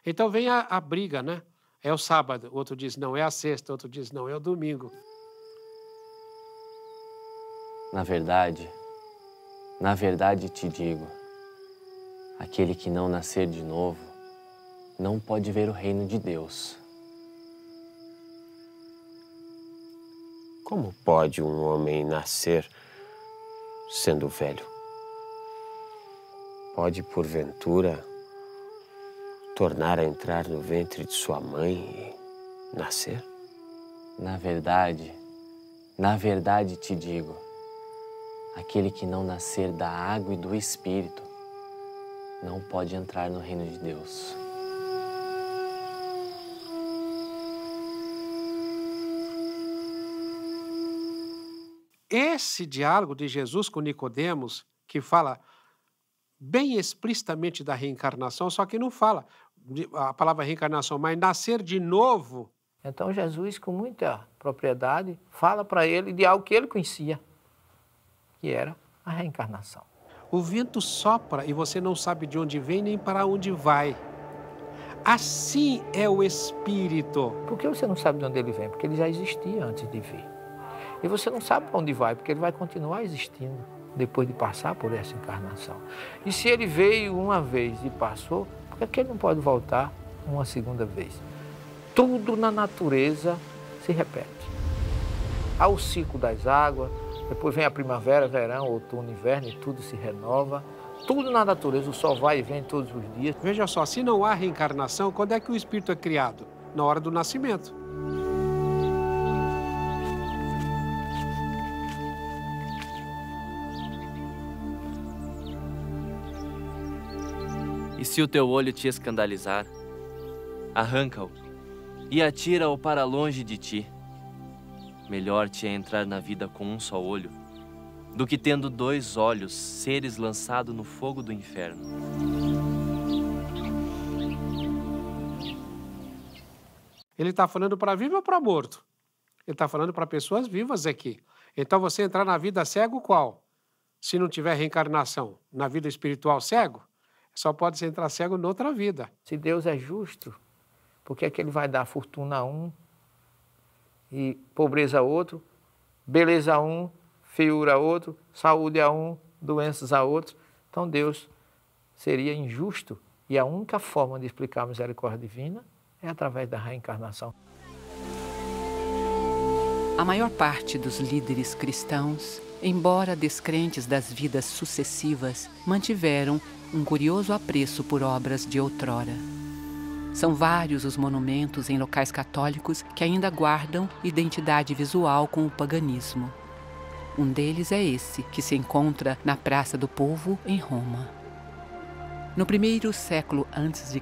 S3: Então vem a briga, né? é o sábado, outro diz não, é a sexta, outro diz não, é o domingo.
S6: Na verdade te digo, aquele que não nascer de novo não pode ver o reino de Deus.
S7: Como pode um homem nascer sendo velho? Pode, porventura, tornar a entrar no ventre de sua mãe e nascer?
S6: Na verdade te digo, aquele que não nascer da água e do Espírito não pode entrar no reino de Deus.
S3: Esse diálogo de Jesus com Nicodemos, que fala bem explicitamente da reencarnação, só que não fala a palavra reencarnação, mas nascer de novo.
S4: Então Jesus, com muita propriedade, fala para ele de algo que ele conhecia, que era a reencarnação.
S3: O vento sopra e você não sabe de onde vem nem para onde vai. Assim é o Espírito.
S4: Por que você não sabe de onde ele vem? Porque ele já existia antes de vir. E você não sabe para onde vai, porque ele vai continuar existindo depois de passar por essa encarnação. E se ele veio uma vez e passou, por que ele não pode voltar uma segunda vez? Tudo na natureza se repete. Há o ciclo das águas, depois vem a primavera, verão, outono, inverno e tudo se renova. Tudo na natureza, o sol vai e vem todos os dias.
S3: Veja só, se não há reencarnação, quando é que o espírito é criado? Na hora do nascimento.
S6: E se o teu olho te escandalizar, arranca-o e atira-o para longe de ti. Melhor te é entrar na vida com um só olho, do que tendo 2 olhos seres lançado no fogo do inferno.
S3: Ele está falando para vivo ou para morto? Ele está falando para pessoas vivas aqui. Então você entrar na vida cego qual? Se não tiver reencarnação, na vida espiritual cego? Só pode se entrar cego noutra vida.
S4: Se Deus é justo, por que é que ele vai dar fortuna a um e pobreza a outro, beleza a um, feiura a outro, saúde a um, doenças a outro? Então Deus seria injusto e a única forma de explicar a misericórdia divina é através da reencarnação.
S1: A maior parte dos líderes cristãos, embora descrentes das vidas sucessivas, mantiveram um curioso apreço por obras de outrora. São vários os monumentos em locais católicos que ainda guardam identidade visual com o paganismo. Um deles é esse, que se encontra na Praça do Povo, em Roma. No 1º século a.C.,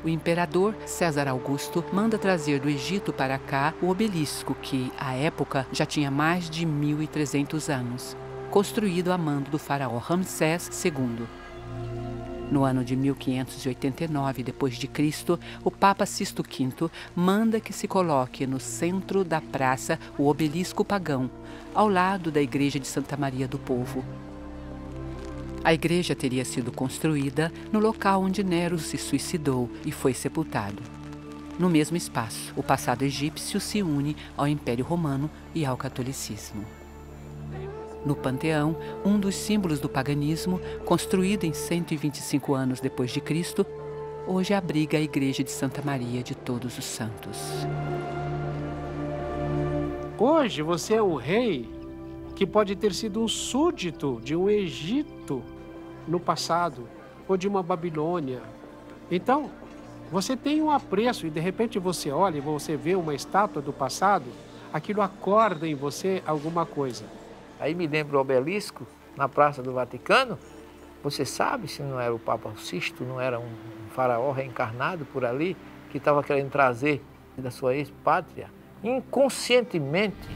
S1: o imperador César Augusto manda trazer do Egito para cá o obelisco que, à época, já tinha mais de 1.300 anos, construído a mando do faraó Ramsés II. No ano de 1589 d.C., o Papa Sisto V manda que se coloque no centro da praça o obelisco pagão, ao lado da igreja de Santa Maria do Povo. A igreja teria sido construída no local onde Nero se suicidou e foi sepultado. No mesmo espaço, o passado egípcio se une ao Império Romano e ao catolicismo. No Panteão, um dos símbolos do paganismo, construído em 125 anos depois de Cristo, hoje abriga a igreja de Santa Maria de Todos os Santos.
S3: Hoje você é um rei que pode ter sido um súdito de um Egito no passado, ou de uma Babilônia. Então, você tem um apreço e de repente você olha e você vê uma estátua do passado, aquilo acorda em você alguma coisa.
S4: Aí me lembra o obelisco na Praça do Vaticano. Você sabe se não era o Papa Sisto, não era um faraó reencarnado por ali, que estava querendo trazer da sua ex-pátria, inconscientemente.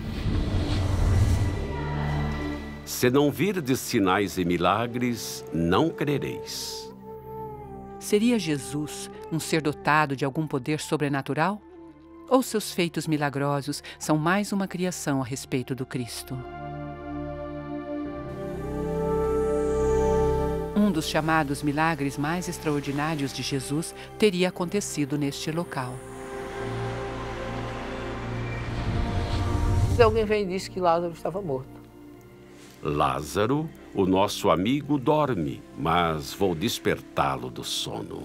S2: Se não virdes sinais e milagres, não crereis.
S1: Seria Jesus um ser dotado de algum poder sobrenatural? Ou seus feitos milagrosos são mais uma criação a respeito do Cristo? Um dos chamados milagres mais extraordinários de Jesus teria acontecido neste local.
S4: Alguém veio e disse que Lázaro estava morto.
S2: Lázaro, o nosso amigo, dorme, mas vou despertá-lo do sono.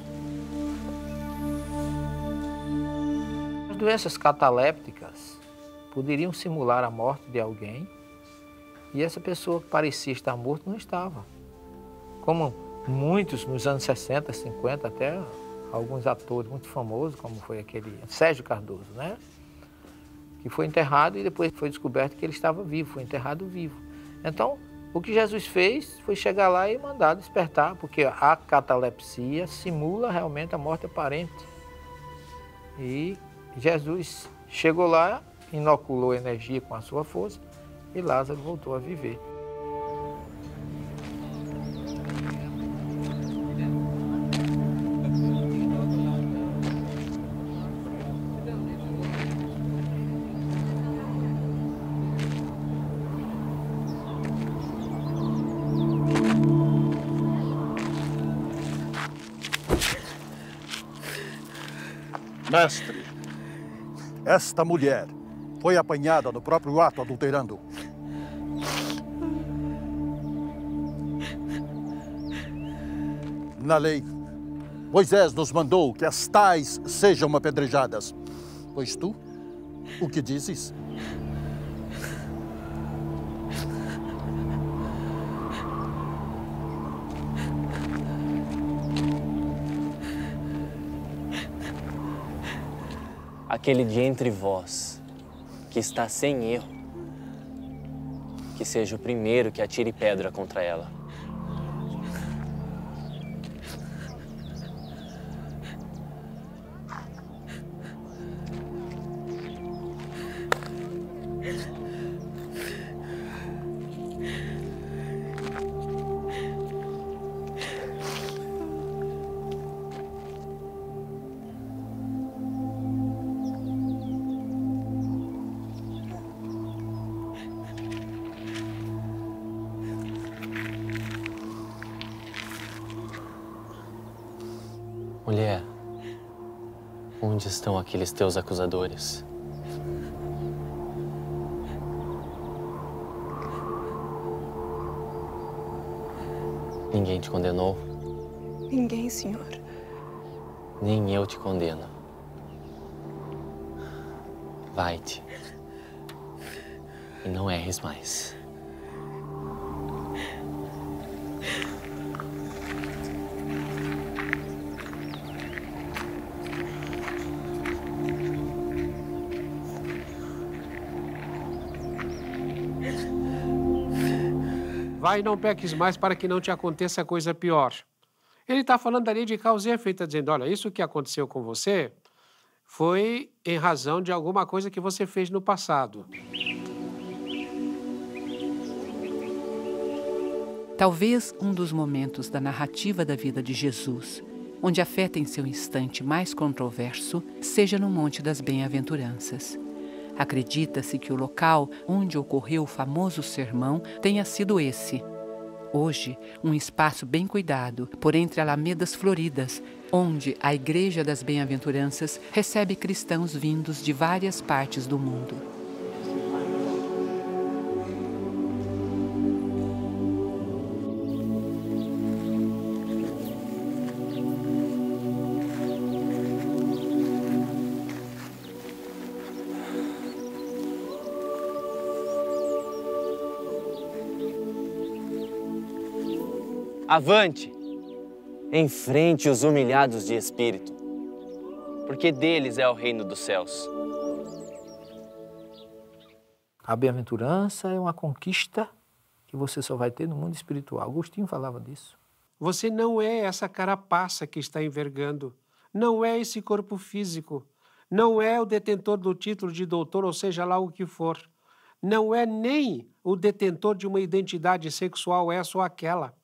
S4: As doenças catalépticas poderiam simular a morte de alguém e essa pessoa que parecia estar morta não estava. Como muitos nos anos 60, 50, até alguns atores muito famosos, como foi aquele Sérgio Cardoso, né? Que foi enterrado e depois foi descoberto que ele estava vivo, foi enterrado vivo. Então, o que Jesus fez foi chegar lá e mandar despertar, porque a catalepsia simula realmente a morte aparente. E Jesus chegou lá, inoculou energia com a sua força e Lázaro voltou a viver.
S8: Mestre, esta mulher foi apanhada no próprio ato adulterando. Na lei, Moisés nos mandou que as tais sejam apedrejadas. Pois tu, o que dizes?
S6: Aquele de entre vós que está sem erro, que seja o primeiro que atire pedra contra ela. Mulher, onde estão aqueles teus acusadores? Ninguém te condenou?
S9: Ninguém, Senhor.
S6: Nem eu te condeno. Vai-te. E não erres mais.
S3: Vai e não peques mais para que não te aconteça coisa pior. Ele está falando ali de causa e efeito, tá dizendo, olha, isso que aconteceu com você foi em razão de alguma coisa que você fez no passado.
S1: Talvez um dos momentos da narrativa da vida de Jesus, onde a fé tem seu instante mais controverso, seja no Monte das Bem-aventuranças. Acredita-se que o local onde ocorreu o famoso sermão tenha sido esse. Hoje, um espaço bem cuidado, por entre alamedas floridas, onde a Igreja das Bem-aventuranças recebe cristãos vindos de várias partes do mundo.
S6: Avante! Enfrente os humilhados de espírito, porque deles é o reino dos céus.
S4: A bem-aventurança é uma conquista que você só vai ter no mundo espiritual. Agostinho falava disso.
S3: Você não é essa carapaça que está envergando. Não é esse corpo físico. Não é o detentor do título de doutor, ou seja lá o que for. Não é nem o detentor de uma identidade sexual, essa ou aquela.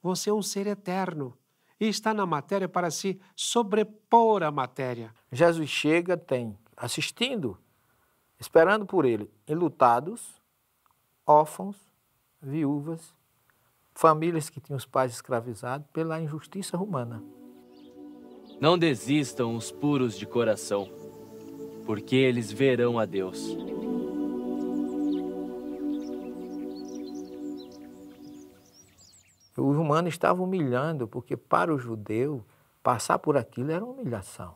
S3: Você é um ser eterno e está na matéria para se sobrepor à matéria.
S4: Jesus chega, tem assistindo, esperando por ele, enlutados, órfãos, viúvas, famílias que tinham os pais escravizados pela injustiça romana.
S6: Não desistam os puros de coração, porque eles verão a Deus.
S4: O romano estava humilhando, porque para o judeu, passar por aquilo era uma humilhação.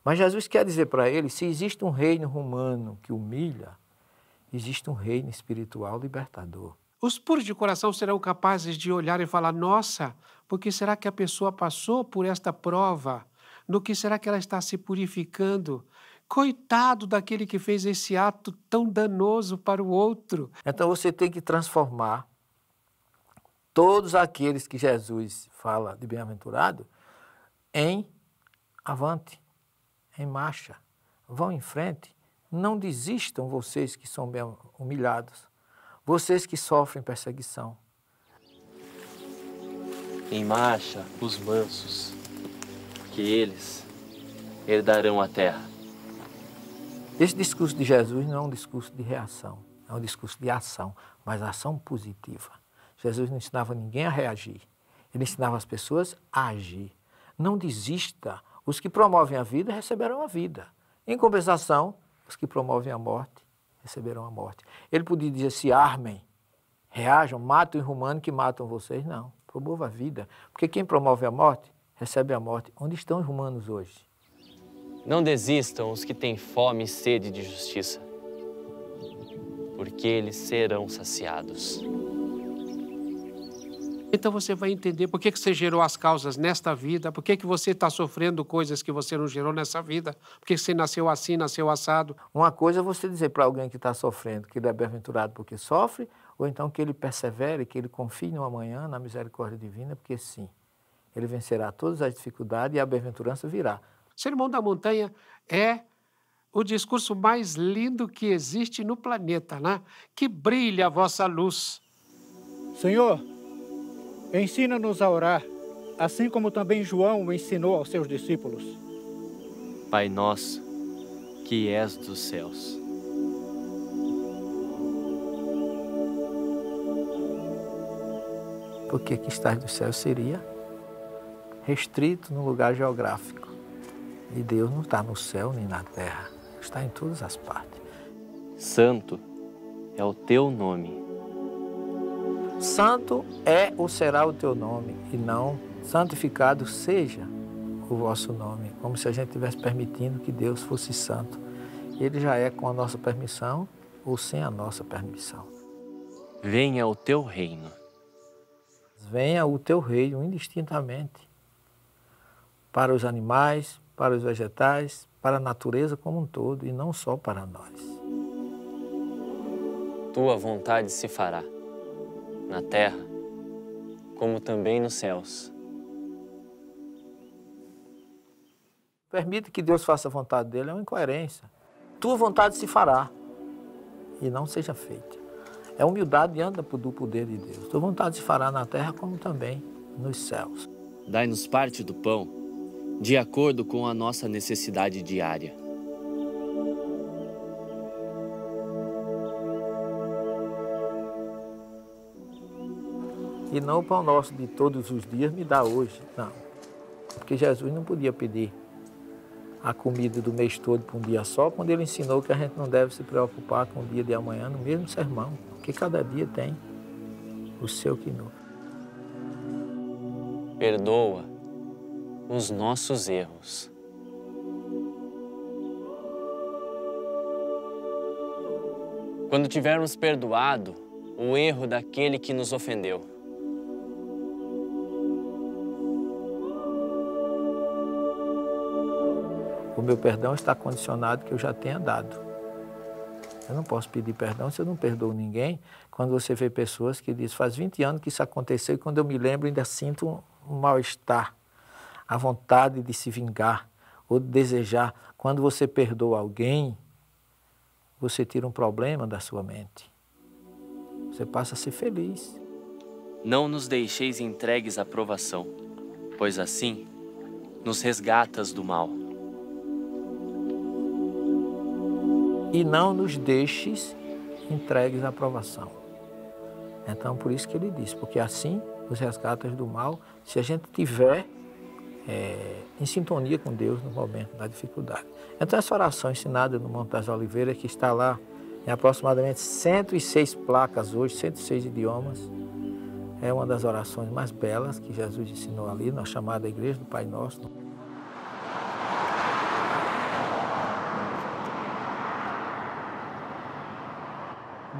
S4: Mas Jesus quer dizer para ele, se existe um reino romano que humilha, existe um reino espiritual libertador.
S3: Os puros de coração serão capazes de olhar e falar, nossa, porque será que a pessoa passou por esta prova? No que será que ela está se purificando? Coitado daquele que fez esse ato tão danoso para o outro.
S4: Então você tem que transformar todos aqueles que Jesus fala de bem-aventurado em avante, em marcha. Vão em frente. Não desistam vocês que são bem humilhados, vocês que sofrem perseguição.
S6: Em marcha os mansos, que eles herdarão a terra.
S4: Esse discurso de Jesus não é um discurso de reação, é um discurso de ação, mas ação positiva. Jesus não ensinava ninguém a reagir, ele ensinava as pessoas a agir. Não desista, os que promovem a vida receberão a vida. Em compensação, os que promovem a morte receberão a morte. Ele podia dizer, se armem, reajam, matem os romanos que matam vocês. Não, promova a vida, porque quem promove a morte, recebe a morte. Onde estão os romanos hoje?
S6: Não desistam os que têm fome e sede de justiça, porque eles serão saciados.
S3: Então você vai entender por que você gerou as causas nesta vida, por que você está sofrendo coisas que você não gerou nessa vida, por que você nasceu assim, nasceu assado.
S4: Uma coisa é você dizer para alguém que está sofrendo que ele é bem-aventurado porque sofre, ou então que ele persevere, que ele confie no amanhã, na misericórdia divina, porque sim, ele vencerá todas as dificuldades e a bem-aventurança virá.
S3: O Sermão da Montanha é o discurso mais lindo que existe no planeta, né? Que brilhe a vossa luz.
S10: Senhor, ensina-nos a orar, assim como também João ensinou aos seus discípulos.
S6: Pai nosso, que és dos céus.
S4: Porque que estás dos céus seria restrito num lugar geográfico. E Deus não está no céu nem na terra, está em todas as partes.
S6: Santo é o teu nome.
S4: Santo é ou será o teu nome, e não santificado seja o vosso nome, como se a gente estivesse permitindo que Deus fosse santo. Ele já é com a nossa permissão ou sem a nossa permissão.
S6: Venha o teu reino.
S4: Venha o teu reino indistintamente para os animais, para os vegetais, para a natureza como um todo e não só para nós.
S6: Tua vontade se fará, na terra, como também nos céus.
S4: Permite que Deus faça a vontade dele é uma incoerência. Tua vontade se fará e não seja feita. É humildade diante do poder de Deus. Tua vontade se fará na terra como também nos céus.
S6: Dai-nos parte do pão, de acordo com a nossa necessidade diária.
S4: E não o pão nosso de todos os dias me dá hoje, não. Porque Jesus não podia pedir a comida do mês todo para um dia só, quando ele ensinou que a gente não deve se preocupar com o dia de amanhã no mesmo sermão, porque cada dia tem o seu quinô.
S6: Perdoa os nossos erros. Quando tivermos perdoado o erro daquele que nos ofendeu.
S4: O meu perdão está condicionado que eu já tenha dado. Eu não posso pedir perdão se eu não perdoo ninguém. Quando você vê pessoas que dizem, faz 20 anos que isso aconteceu e quando eu me lembro ainda sinto um mal-estar. A vontade de se vingar ou de desejar. Quando você perdoa alguém, você tira um problema da sua mente. Você passa a ser feliz.
S6: Não nos deixeis entregues à provação, pois assim nos resgatas do mal.
S4: E não nos deixes entregues à provação. Então, por isso que ele diz, porque assim nos resgatas do mal, se a gente tiver em sintonia com Deus no momento da dificuldade. Então, essa oração ensinada no Monte das Oliveiras, que está lá em aproximadamente 106 placas hoje, 106 idiomas, É uma das orações mais belas que Jesus ensinou ali, na chamada Igreja do Pai Nosso.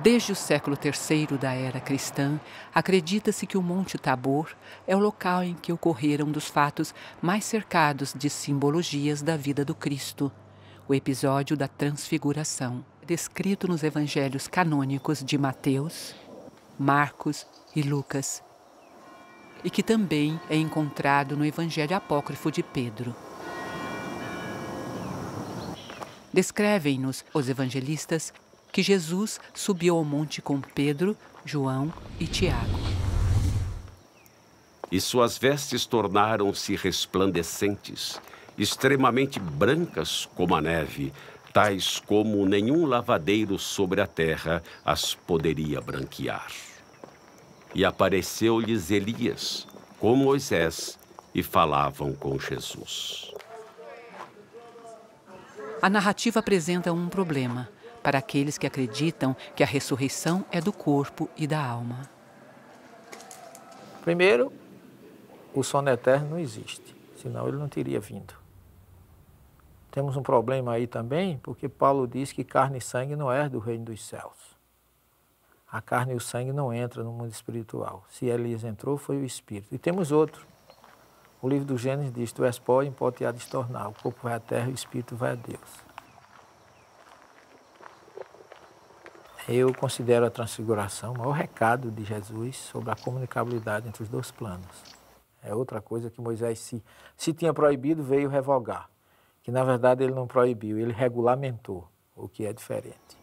S1: Desde o século III da era cristã, acredita-se que o Monte Tabor é o local em que ocorreram um dos fatos mais cercados de simbologias da vida do Cristo, o episódio da Transfiguração, descrito nos evangelhos canônicos de Mateus, Marcos e Lucas, e que também é encontrado no Evangelho Apócrifo de Pedro. Descrevem-nos os evangelistas que Jesus subiu ao monte com Pedro, João e Tiago.
S2: E suas vestes tornaram-se resplandecentes, extremamente brancas como a neve, tais como nenhum lavadeiro sobre a terra as poderia branquear. E apareceu-lhes Elias, com Moisés, e falavam com Jesus.
S1: A narrativa apresenta um problema para aqueles que acreditam que a ressurreição é do corpo e da alma.
S4: Primeiro, o sono eterno não existe, senão ele não teria vindo. Temos um problema aí também, porque Paulo diz que carne e sangue não é do reino dos céus. A carne e o sangue não entram no mundo espiritual. Se Elias entrou, foi o Espírito. E temos outro. O livro do Gênesis diz, tu és pó, em pó te há de tornar. O corpo vai à terra e o Espírito vai a Deus. Eu considero a transfiguração o maior recado de Jesus sobre a comunicabilidade entre os dois planos. É outra coisa que Moisés, se tinha proibido, veio revogar. Que na verdade ele não proibiu, ele regulamentou, o que é diferente.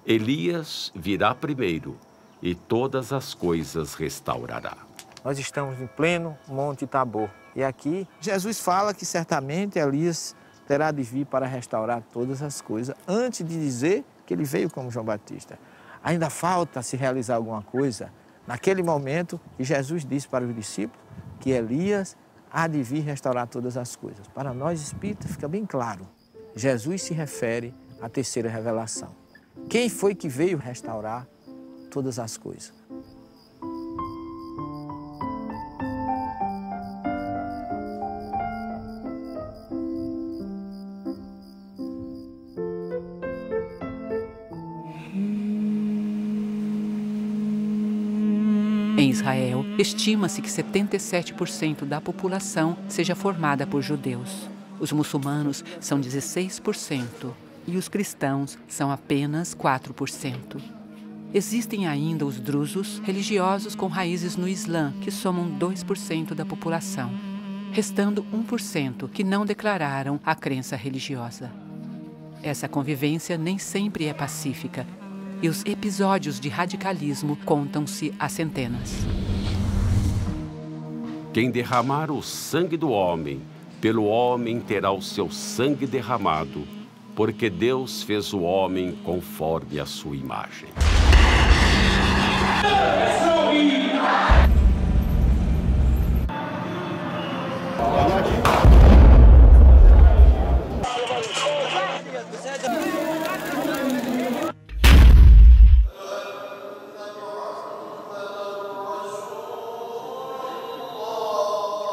S2: Elias virá primeiro e todas as coisas restaurará.
S4: Nós estamos em pleno Monte Tabor. E aqui Jesus fala que certamente Elias terá de vir para restaurar todas as coisas, antes de dizer que ele veio como João Batista. Ainda falta se realizar alguma coisa. Naquele momento que Jesus disse para os discípulos que Elias há de vir restaurar todas as coisas. Para nós espíritas fica bem claro. Jesus se refere à terceira revelação. Quem foi que veio restaurar todas as coisas?
S1: Em Israel, estima-se que 77% da população seja formada por judeus. Os muçulmanos são 16%. E os cristãos são apenas 4%. Existem ainda os drusos, religiosos com raízes no Islã, que somam 2% da população, restando 1% que não declararam a crença religiosa. Essa convivência nem sempre é pacífica, e os episódios de radicalismo contam-se a centenas.
S2: Quem derramar o sangue do homem, pelo homem terá o seu sangue derramado, porque Deus fez o homem conforme a sua imagem.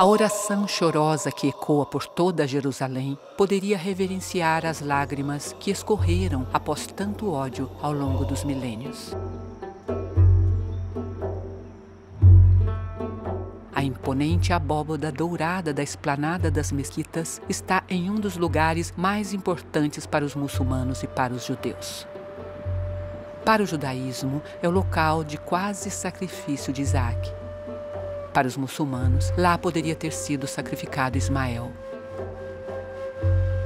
S1: A oração chorosa que ecoa por toda Jerusalém poderia reverenciar as lágrimas que escorreram após tanto ódio ao longo dos milênios. A imponente abóbada dourada da esplanada das mesquitas está em um dos lugares mais importantes para os muçulmanos e para os judeus. Para o judaísmo, é o local de quase sacrifício de Isaac. Para os muçulmanos, lá poderia ter sido sacrificado Ismael.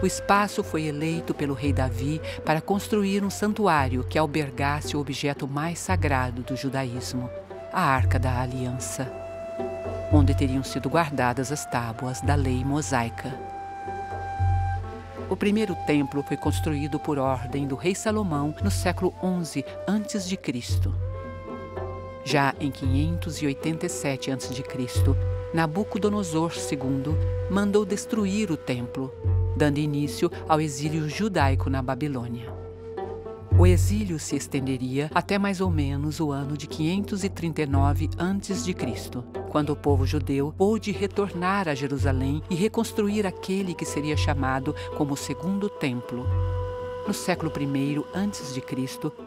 S1: O espaço foi eleito pelo rei Davi para construir um santuário que albergasse o objeto mais sagrado do judaísmo, a Arca da Aliança, onde teriam sido guardadas as tábuas da lei mosaica. O primeiro templo foi construído por ordem do rei Salomão no século XI a.C. Já em 587 a.C., Nabucodonosor II mandou destruir o templo, dando início ao exílio judaico na Babilônia. O exílio se estenderia até mais ou menos o ano de 539 a.C., quando o povo judeu pôde retornar a Jerusalém e reconstruir aquele que seria chamado como o Segundo Templo. No século I a.C.,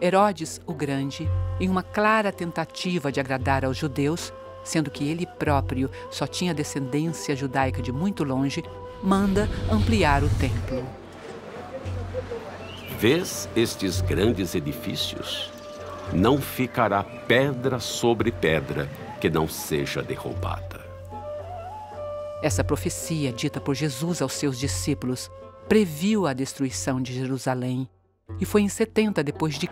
S1: Herodes o Grande, em uma clara tentativa de agradar aos judeus, sendo que ele próprio só tinha descendência judaica de muito longe, manda ampliar o templo.
S2: Vês estes grandes edifícios? Não ficará pedra sobre pedra que não seja derrubada.
S1: Essa profecia, dita por Jesus aos seus discípulos, previu a destruição de Jerusalém, e foi em 70 d.C.,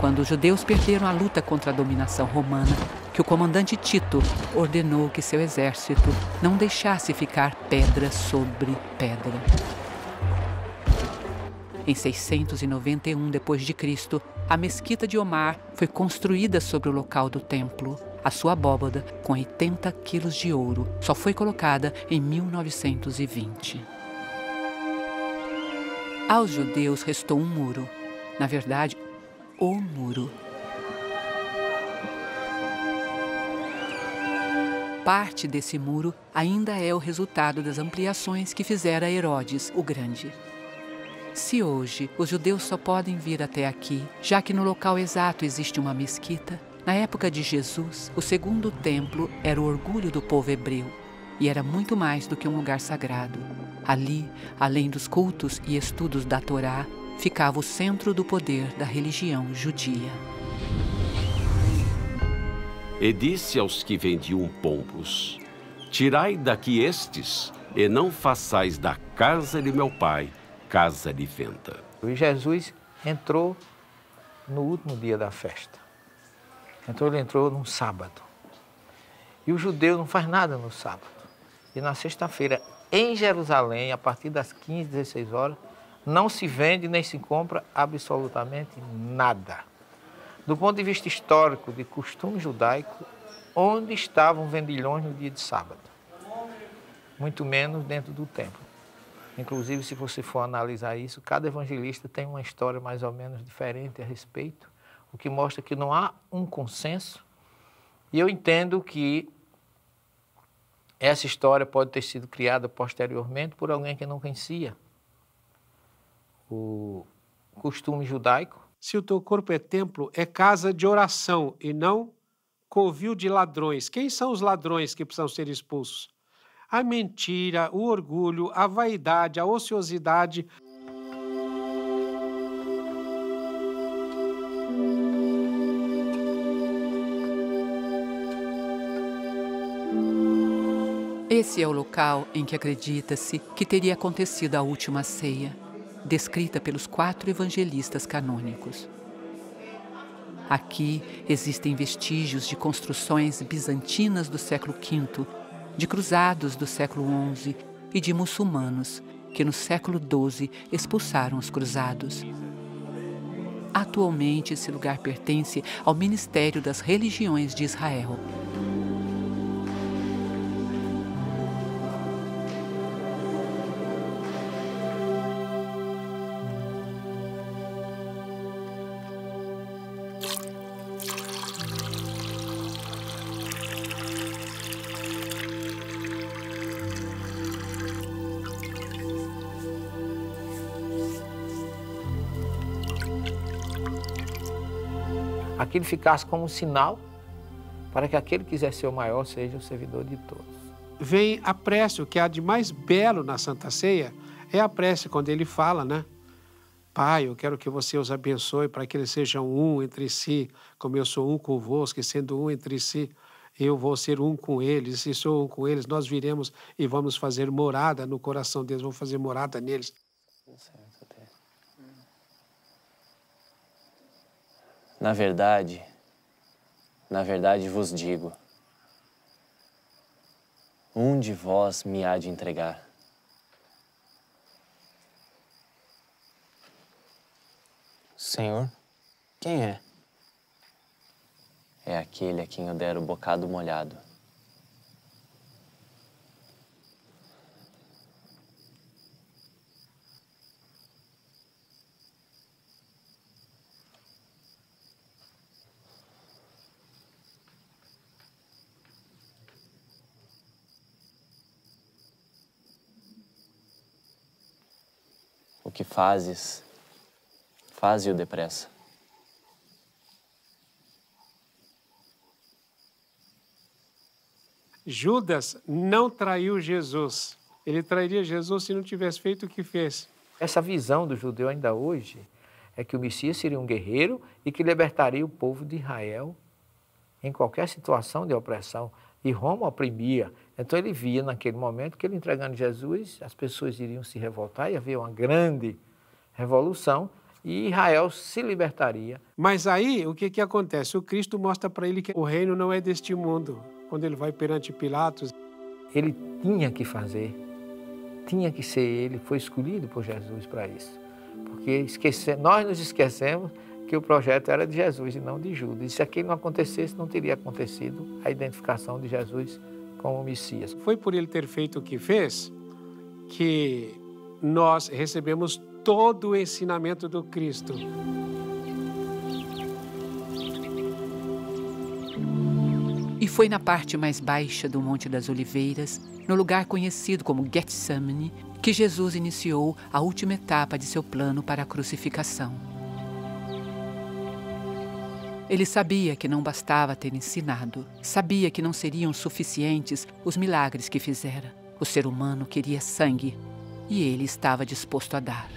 S1: quando os judeus perderam a luta contra a dominação romana, que o comandante Tito ordenou que seu exército não deixasse ficar pedra sobre pedra. Em 691 d.C., a mesquita de Omar foi construída sobre o local do templo. A sua abóbada, com 80 quilos de ouro, só foi colocada em 1920. Aos judeus restou um muro. Na verdade, o muro. Parte desse muro ainda é o resultado das ampliações que fizera Herodes o Grande. Se hoje os judeus só podem vir até aqui, já que no local exato existe uma mesquita, na época de Jesus, o Segundo Templo era o orgulho do povo hebreu e era muito mais do que um lugar sagrado. Ali, além dos cultos e estudos da Torá, ficava o centro do poder da religião judia.
S2: E disse aos que vendiam pombos: tirai daqui estes, e não façais da casa de meu pai casa de venda.
S4: E Jesus entrou no último dia da festa. Ele entrou num sábado. E o judeu não faz nada no sábado. E na sexta-feira, em Jerusalém, a partir das 15, 16 horas, não se vende nem se compra absolutamente nada. Do ponto de vista histórico, de costume judaico, onde estavam vendilhões no dia de sábado? Muito menos dentro do templo. Inclusive, se você for analisar isso, cada evangelista tem uma história mais ou menos diferente a respeito, o que mostra que não há um consenso. E eu entendo que essa história pode ter sido criada posteriormente por alguém que não conhecia o costume judaico.
S3: Se o teu corpo é templo, é casa de oração e não covil de ladrões. Quem são os ladrões que precisam ser expulsos? A mentira, o orgulho, a vaidade, a ociosidade.
S1: Esse é o local em que acredita-se que teria acontecido a última ceia, descrita pelos 4 evangelistas canônicos. Aqui existem vestígios de construções bizantinas do século V, de cruzados do século XI e de muçulmanos que no século XII expulsaram os cruzados. Atualmente, esse lugar pertence ao Ministério das Religiões de Israel.
S4: Aquilo ficasse como um sinal para que aquele que quiser ser o maior seja o servidor de todos.
S3: Vem a prece, o que há de mais belo na Santa Ceia é a prece quando ele fala, né? Pai, eu quero que você os abençoe para que eles sejam um entre si, como eu sou um convosco, e sendo um entre si, eu vou ser um com eles, e se sou um com eles, nós viremos e vamos fazer morada no coração deles, vamos fazer morada neles.
S6: Na verdade vos digo, um de vós me há de entregar.
S7: Senhor, quem é?
S6: É aquele a quem eu der o bocado molhado. que fazes, faze-o depressa.
S3: Judas não traiu Jesus. Ele trairia Jesus se não tivesse feito o que fez.
S4: Essa visão do judeu ainda hoje é que o Messias seria um guerreiro e que libertaria o povo de Israel em qualquer situação de opressão. E Roma oprimia. Então ele via naquele momento que ele entregando Jesus, as pessoas iriam se revoltar e havia uma grande revolução e Israel se libertaria.
S3: Mas aí o que acontece? O Cristo mostra para ele que o reino não é deste mundo. Quando ele vai perante Pilatos,
S4: ele tinha que fazer, tinha que ser ele, foi escolhido por Jesus para isso. Porque nós nos esquecemos que o projeto era de Jesus e não de Judas. E se aquilo não acontecesse, não teria acontecido a identificação de Jesus como Messias.
S3: Foi por ele ter feito o que fez que nós recebemos todo o ensinamento do Cristo.
S1: E foi na parte mais baixa do Monte das Oliveiras, no lugar conhecido como Getsemane, que Jesus iniciou a última etapa de seu plano para a crucificação. Ele sabia que não bastava ter ensinado, sabia que não seriam suficientes os milagres que fizera. O ser humano queria sangue e ele estava disposto a dar.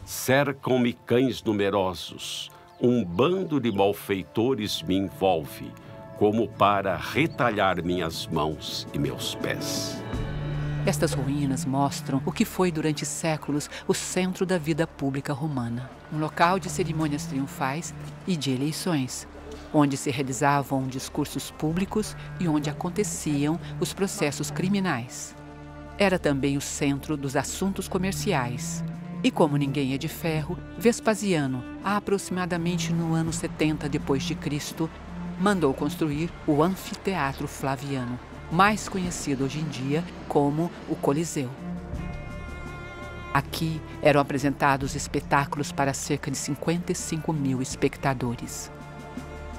S2: Cercam-me cães numerosos, um bando de malfeitores me envolve, como para retalhar minhas mãos e meus pés.
S1: Estas ruínas mostram o que foi durante séculos o centro da vida pública romana. Um local de cerimônias triunfais e de eleições, onde se realizavam discursos públicos e onde aconteciam os processos criminais. Era também o centro dos assuntos comerciais. E como ninguém é de ferro, Vespasiano, aproximadamente no ano 70 d.C., mandou construir o Anfiteatro Flaviano, mais conhecido hoje em dia como o Coliseu. Aqui eram apresentados espetáculos para cerca de 55 mil espectadores.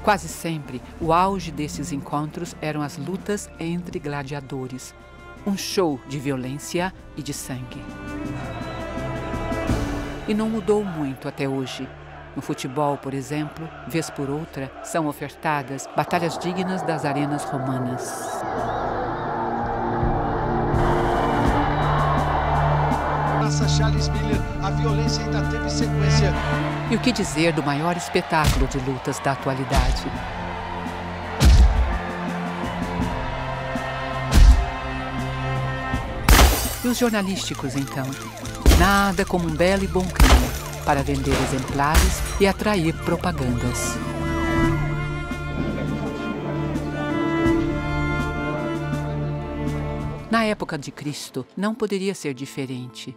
S1: Quase sempre, o auge desses encontros eram as lutas entre gladiadores, um show de violência e de sangue. E não mudou muito até hoje. No futebol, por exemplo, vez por outra, são ofertadas batalhas dignas das arenas romanas.
S11: Praça Charles Miller, a violência ainda teve sequência.
S1: E o que dizer do maior espetáculo de lutas da atualidade? E os jornalísticos, então? Nada como um belo e bom crime para vender exemplares e atrair propagandas. Na época de Cristo, não poderia ser diferente.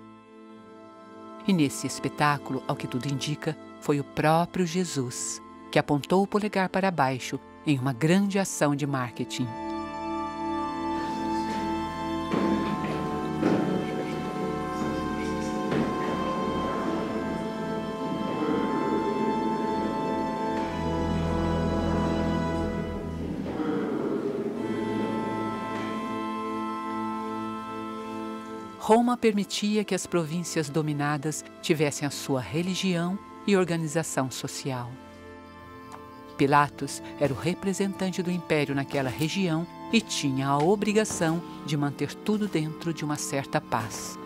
S1: E nesse espetáculo, ao que tudo indica, foi o próprio Jesus que apontou o polegar para baixo em uma grande ação de marketing. Roma permitia que as províncias dominadas tivessem a sua religião e organização social. Pilatos era o representante do império naquela região e tinha a obrigação de manter tudo dentro de uma certa paz.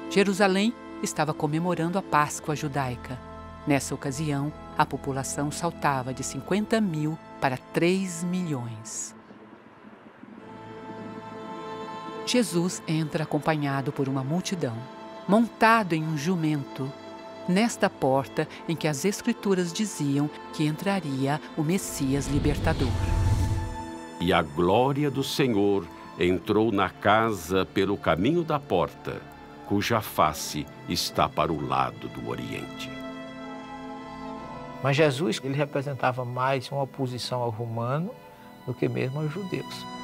S1: Jerusalém estava comemorando a Páscoa judaica. Nessa ocasião, a população saltava de 50 mil para 3 milhões. Jesus entra acompanhado por uma multidão, montado em um jumento, nesta porta em que as Escrituras diziam que entraria o Messias libertador.
S2: E a glória do Senhor entrou na casa pelo caminho da porta, cuja face está para o lado do Oriente.
S4: Mas Jesus, ele representava mais uma oposição ao romano do que mesmo aos judeus.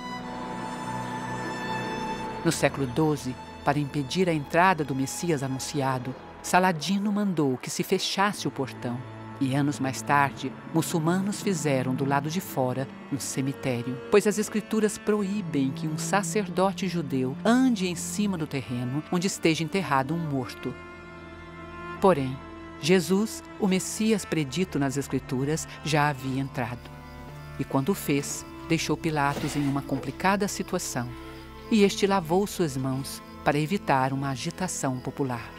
S1: No século XII, para impedir a entrada do Messias anunciado, Saladino mandou que se fechasse o portão E anos mais tarde, muçulmanos fizeram do lado de fora um cemitério, pois as escrituras proíbem que um sacerdote judeu ande em cima do terreno onde esteja enterrado um morto. Porém, Jesus, o Messias predito nas escrituras, já havia entrado. E quando o fez, deixou Pilatos em uma complicada situação. E este lavou suas mãos para evitar uma agitação popular.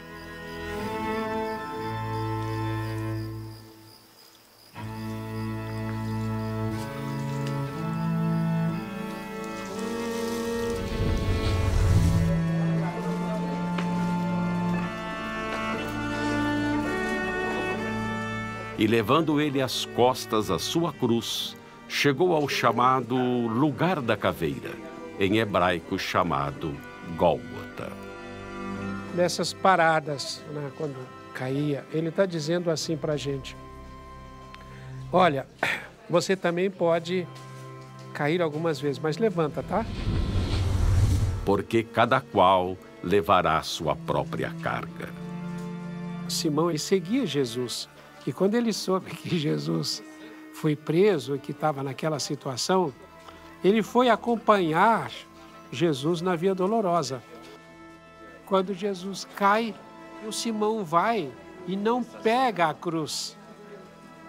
S2: E levando ele às costas a sua cruz, chegou ao chamado Lugar da Caveira, em hebraico chamado Gólgota.
S3: Nessas paradas, né, quando caía, ele está dizendo assim para a gente: olha, você também pode cair algumas vezes, mas levanta, tá?
S2: Porque cada qual levará sua própria carga.
S3: Simão, ele seguia Jesus. E quando ele soube que Jesus foi preso e que estava naquela situação, ele foi acompanhar Jesus na Via Dolorosa. Quando Jesus cai, o Simão vai e não pega a cruz.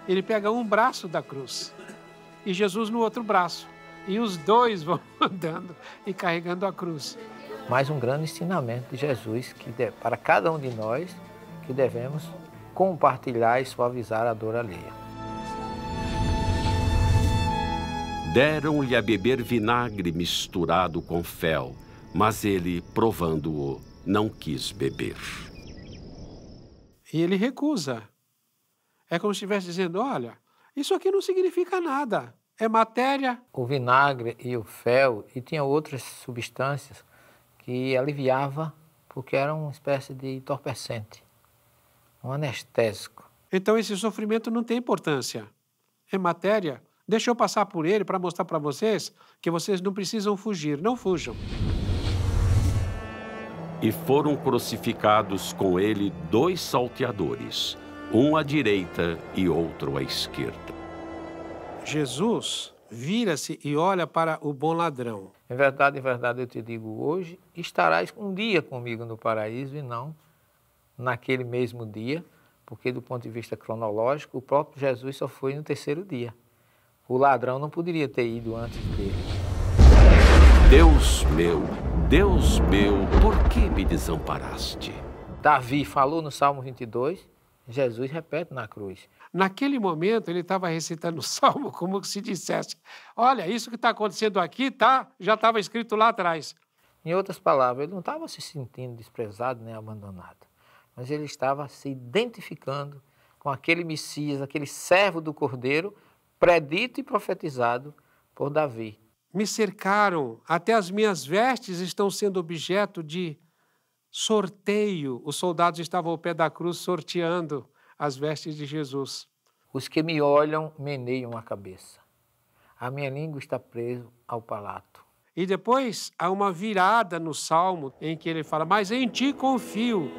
S3: Ele pega um braço da cruz e Jesus no outro braço. E os dois vão andando e carregando a cruz.
S4: Mais um grande ensinamento de Jesus para cada um de nós que devemos compartilhar e suavizar a dor alheia.
S2: Deram-lhe a beber vinagre misturado com fel, mas ele, provando-o, não quis beber.
S3: E ele recusa. É como se estivesse dizendo: olha, isso aqui não significa nada, é matéria.
S4: O vinagre e o fel, e tinha outras substâncias que aliviava, porque era uma espécie de entorpecente, um anestésico.
S3: Então esse sofrimento não tem importância, é matéria. Deixa eu passar por ele para mostrar para vocês que vocês não precisam fugir, não fujam.
S2: E foram crucificados com ele 2 salteadores, um à direita e outro à esquerda.
S3: Jesus vira-se e olha para o bom ladrão.
S4: Em verdade, eu te digo, hoje estarás um dia comigo no paraíso e não naquele mesmo dia, porque do ponto de vista cronológico, o próprio Jesus só foi no 3º dia. O ladrão não poderia ter ido antes dele.
S2: Deus meu, por que me desamparaste?
S4: Davi falou no Salmo 22, Jesus repete na cruz.
S3: Naquele momento, ele estava recitando o Salmo como se dissesse: olha, isso que está acontecendo aqui já estava escrito lá atrás.
S4: Em outras palavras, ele não estava se sentindo desprezado nem abandonado, mas ele estava se identificando com aquele Messias, aquele servo do Cordeiro, predito e profetizado por Davi.
S3: Me cercaram, até as minhas vestes estão sendo objeto de sorteio. Os soldados estavam ao pé da cruz sorteando as vestes de Jesus.
S4: Os que me olham meneiam a cabeça. A minha língua está presa ao palato.
S3: E depois há uma virada no Salmo em que ele fala: mas em ti confio.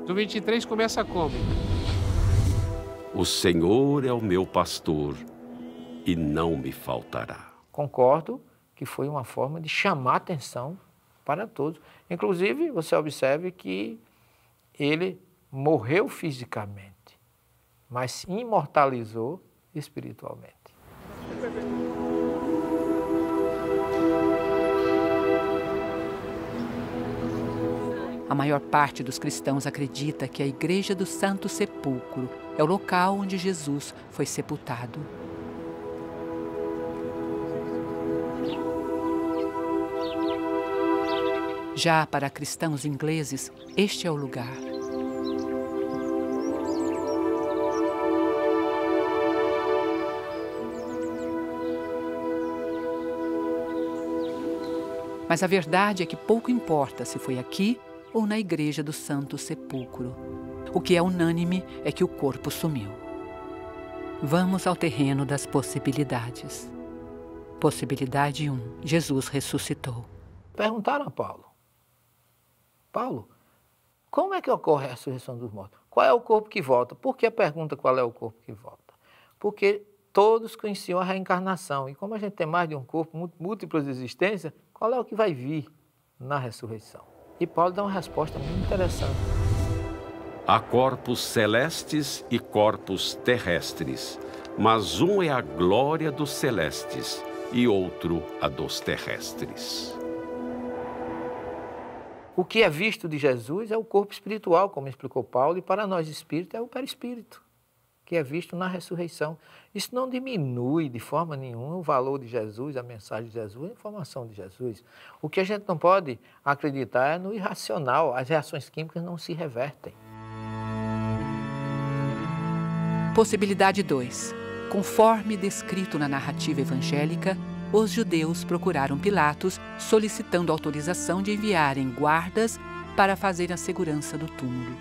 S3: Do 23 começa como?
S2: O Senhor é o meu pastor e não me faltará.
S4: Concordo que foi uma forma de chamar atenção para todos. Inclusive, você observe que ele morreu fisicamente, mas se imortalizou espiritualmente.
S1: A maior parte dos cristãos acredita que a Igreja do Santo Sepulcro é o local onde Jesus foi sepultado. Já para cristãos ingleses, este é o lugar. Mas a verdade é que pouco importa se foi aqui ou na Igreja do Santo Sepulcro. O que é unânime é que o corpo sumiu. Vamos ao terreno das possibilidades. Possibilidade 1. Jesus ressuscitou.
S4: Perguntaram a Paulo, como é que ocorre a ressurreição dos mortos? Qual é o corpo que volta? Por que a pergunta qual é o corpo que volta? Porque todos conheciam a reencarnação. E como a gente tem mais de um corpo, múltiplas existências, qual é o que vai vir na ressurreição? E Paulo dá uma resposta muito interessante.
S2: Há corpos celestes e corpos terrestres, mas um é a glória dos celestes e outro a dos terrestres.
S4: O que é visto de Jesus é o corpo espiritual, como explicou Paulo, e para nós espírito é o perispírito, que é visto na ressurreição. Isso não diminui de forma nenhuma o valor de Jesus, a mensagem de Jesus, a informação de Jesus. O que a gente não pode acreditar é no irracional, as reações químicas não se revertem.
S1: Possibilidade 2. Conforme descrito na narrativa evangélica, os judeus procuraram Pilatos solicitando autorização de enviarem guardas para fazerem a segurança do túmulo.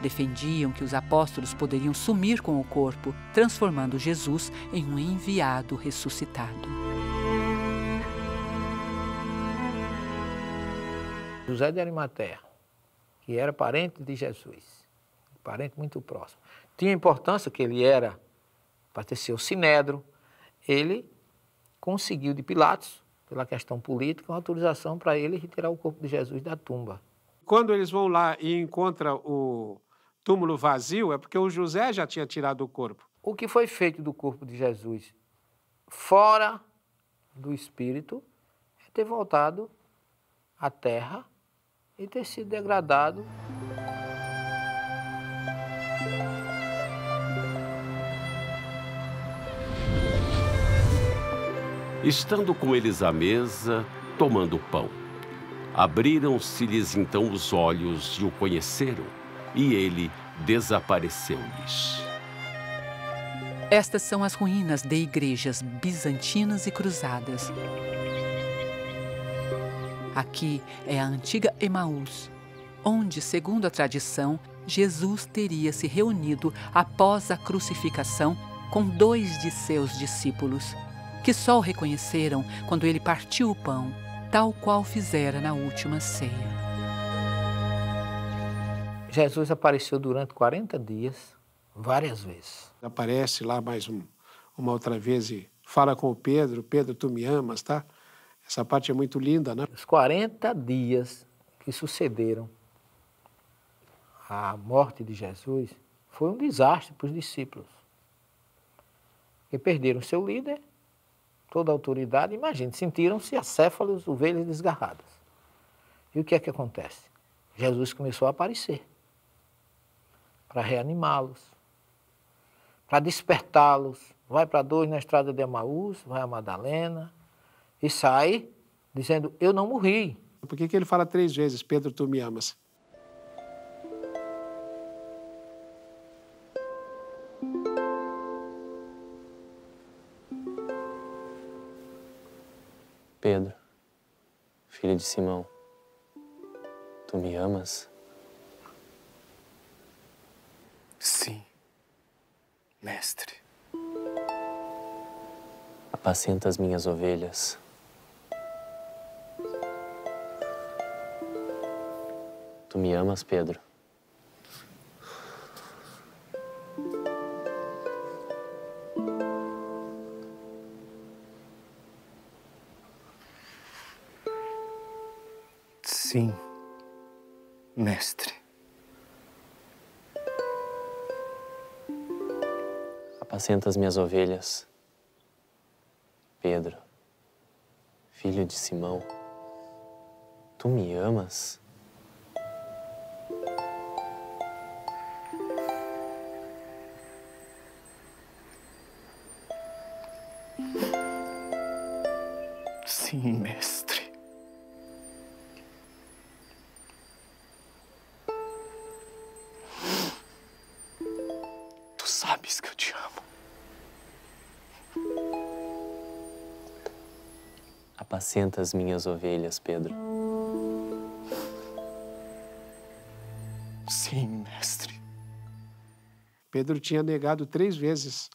S1: Defendiam que os apóstolos poderiam sumir com o corpo, transformando Jesus em um enviado ressuscitado.
S4: José de Arimateia, que era parente de Jesus, parente muito próximo, tinha importância que ele era, pertenceu ao Sinédrio, ele conseguiu de Pilatos, pela questão política, uma autorização para ele retirar o corpo de Jesus da tumba.
S3: Quando eles vão lá e encontram o túmulo vazio, é porque o José já tinha tirado o corpo.
S4: O que foi feito do corpo de Jesus fora do espírito é ter voltado à terra e ter sido degradado.
S2: Estando com eles à mesa, tomando pão, abriram-se-lhes então os olhos e o conheceram, e ele desapareceu-lhes.
S1: Estas são as ruínas de igrejas bizantinas e cruzadas. Aqui é a antiga Emaús, onde, segundo a tradição, Jesus teria se reunido após a crucificação com 2 de seus discípulos, que só o reconheceram quando ele partiu o pão, tal qual fizera na última ceia.
S4: Jesus apareceu durante 40 dias, várias vezes.
S3: Aparece lá mais uma outra vez e fala com o Pedro, Pedro, tu me amas, tá? Essa parte é muito linda, né?
S4: Os 40 dias que sucederam à morte de Jesus foi um desastre para os discípulos, que perderam seu líder, toda a autoridade, imagine, sentiram-se acéfalos, ovelhas desgarradas. E o que é que acontece? Jesus começou a aparecer para reanimá-los, para despertá-los. Vai para 2 na estrada de Emaús, vai a Madalena e sai dizendo, eu não morri.
S3: Por que ele fala 3 vezes, Pedro, tu me amas?
S6: Pedro, filho de Simão, tu me amas?
S12: Sim, mestre.
S6: Apacenta as minhas ovelhas. Tu me amas, Pedro?
S12: Sim, mestre.
S6: Apacenta as minhas ovelhas, Pedro, filho de Simão. Tu me amas?
S12: Sim, mestre. Tu sabes que eu te amo.
S6: Apacenta as minhas ovelhas, Pedro.
S12: Sim, mestre.
S3: Pedro tinha negado 3 vezes.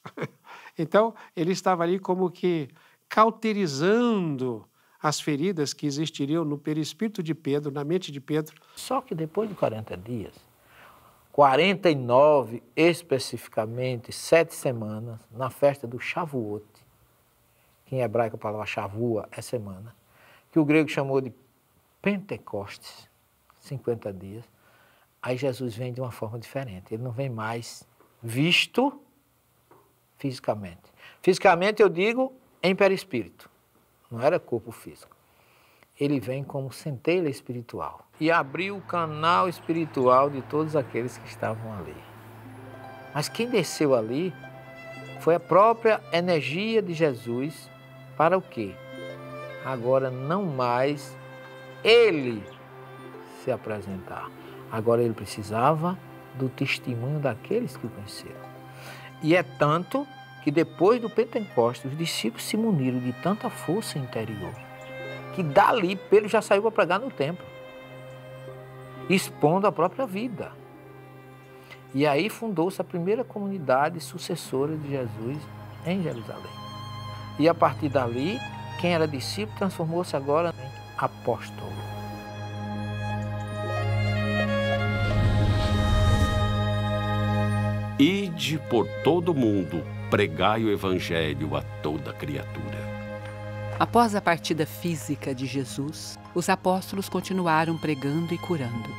S3: Então, ele estava ali como que cauterizando as feridas que existiriam no perispírito de Pedro, na mente de Pedro.
S4: Só que depois de 40 dias, 49, especificamente, 7 semanas, na festa do Shavuot, que em hebraico a palavra Shavua é semana, que o grego chamou de Pentecostes, 50 dias, aí Jesus vem de uma forma diferente. Ele não vem mais visto fisicamente. Fisicamente eu digo em perispírito, não era corpo físico. Ele vem como centelha espiritual e abriu o canal espiritual de todos aqueles que estavam ali. Mas quem desceu ali foi a própria energia de Jesus para o quê? Agora não mais ele se apresentar. Agora ele precisava do testemunho daqueles que o conheceram. E é tanto que depois do Pentecostes, os discípulos se muniram de tanta força interior, que dali Pedro já saiu para pregar no templo, expondo a própria vida. E aí fundou-se a primeira comunidade sucessora de Jesus em Jerusalém. E a partir dali, quem era discípulo transformou-se agora em apóstolo.
S2: Ide por todo o mundo, pregai o evangelho a toda criatura.
S1: Após a partida física de Jesus, os apóstolos continuaram pregando e curando,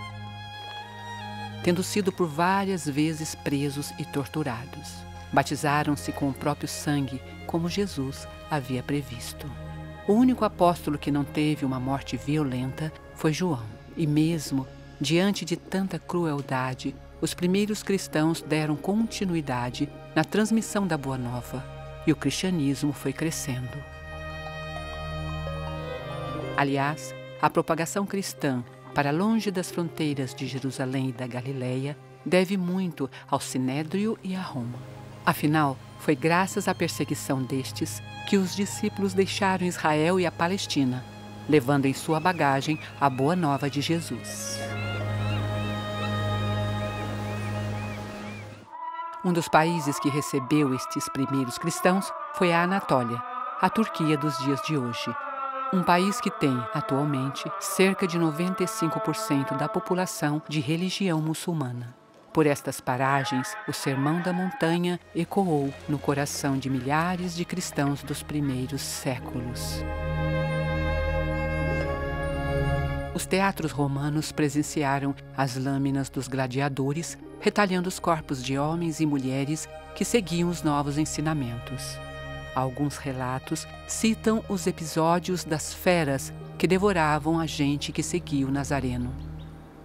S1: tendo sido por várias vezes presos e torturados. Batizaram-se com o próprio sangue, como Jesus havia previsto. O único apóstolo que não teve uma morte violenta foi João. E mesmo diante de tanta crueldade, os primeiros cristãos deram continuidade na transmissão da Boa Nova e o cristianismo foi crescendo. Aliás, a propagação cristã para longe das fronteiras de Jerusalém e da Galileia deve muito ao Sinédrio e a Roma. Afinal, foi graças à perseguição destes que os discípulos deixaram Israel e a Palestina, levando em sua bagagem a Boa Nova de Jesus. Um dos países que recebeu estes primeiros cristãos foi a Anatólia, a Turquia dos dias de hoje. Um país que tem, atualmente, cerca de 95% da população de religião muçulmana. Por estas paragens, o Sermão da Montanha ecoou no coração de milhares de cristãos dos primeiros séculos. Os teatros romanos presenciaram as lâminas dos gladiadores, retalhando os corpos de homens e mulheres que seguiam os novos ensinamentos. Alguns relatos citam os episódios das feras que devoravam a gente que seguia o Nazareno.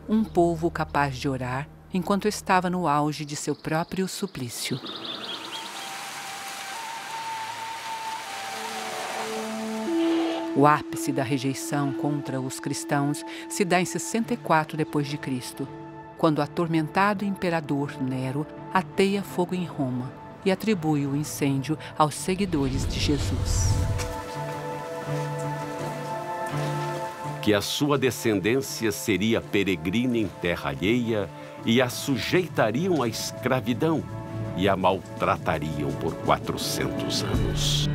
S1: Um povo capaz de orar enquanto estava no auge de seu próprio suplício. O ápice da rejeição contra os cristãos se dá em 64 d.C., quando o atormentado imperador Nero ateia fogo em Roma e atribui o incêndio aos seguidores de Jesus.
S2: Que a sua descendência seria peregrina em terra alheia e a sujeitariam à escravidão e a maltratariam por 400 anos.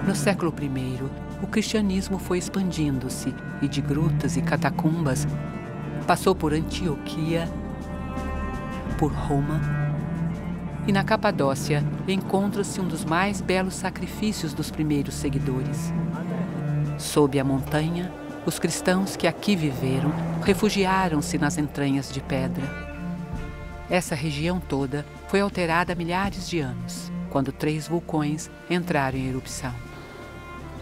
S1: No século I, o cristianismo foi expandindo-se e de grutas e catacumbas passou por Antioquia, por Roma, e na Capadócia encontra-se um dos mais belos sacrifícios dos primeiros seguidores. Sob a montanha, os cristãos que aqui viveram refugiaram-se nas entranhas de pedra. Essa região toda foi alterada há milhares de anos, quando 3 vulcões entraram em erupção.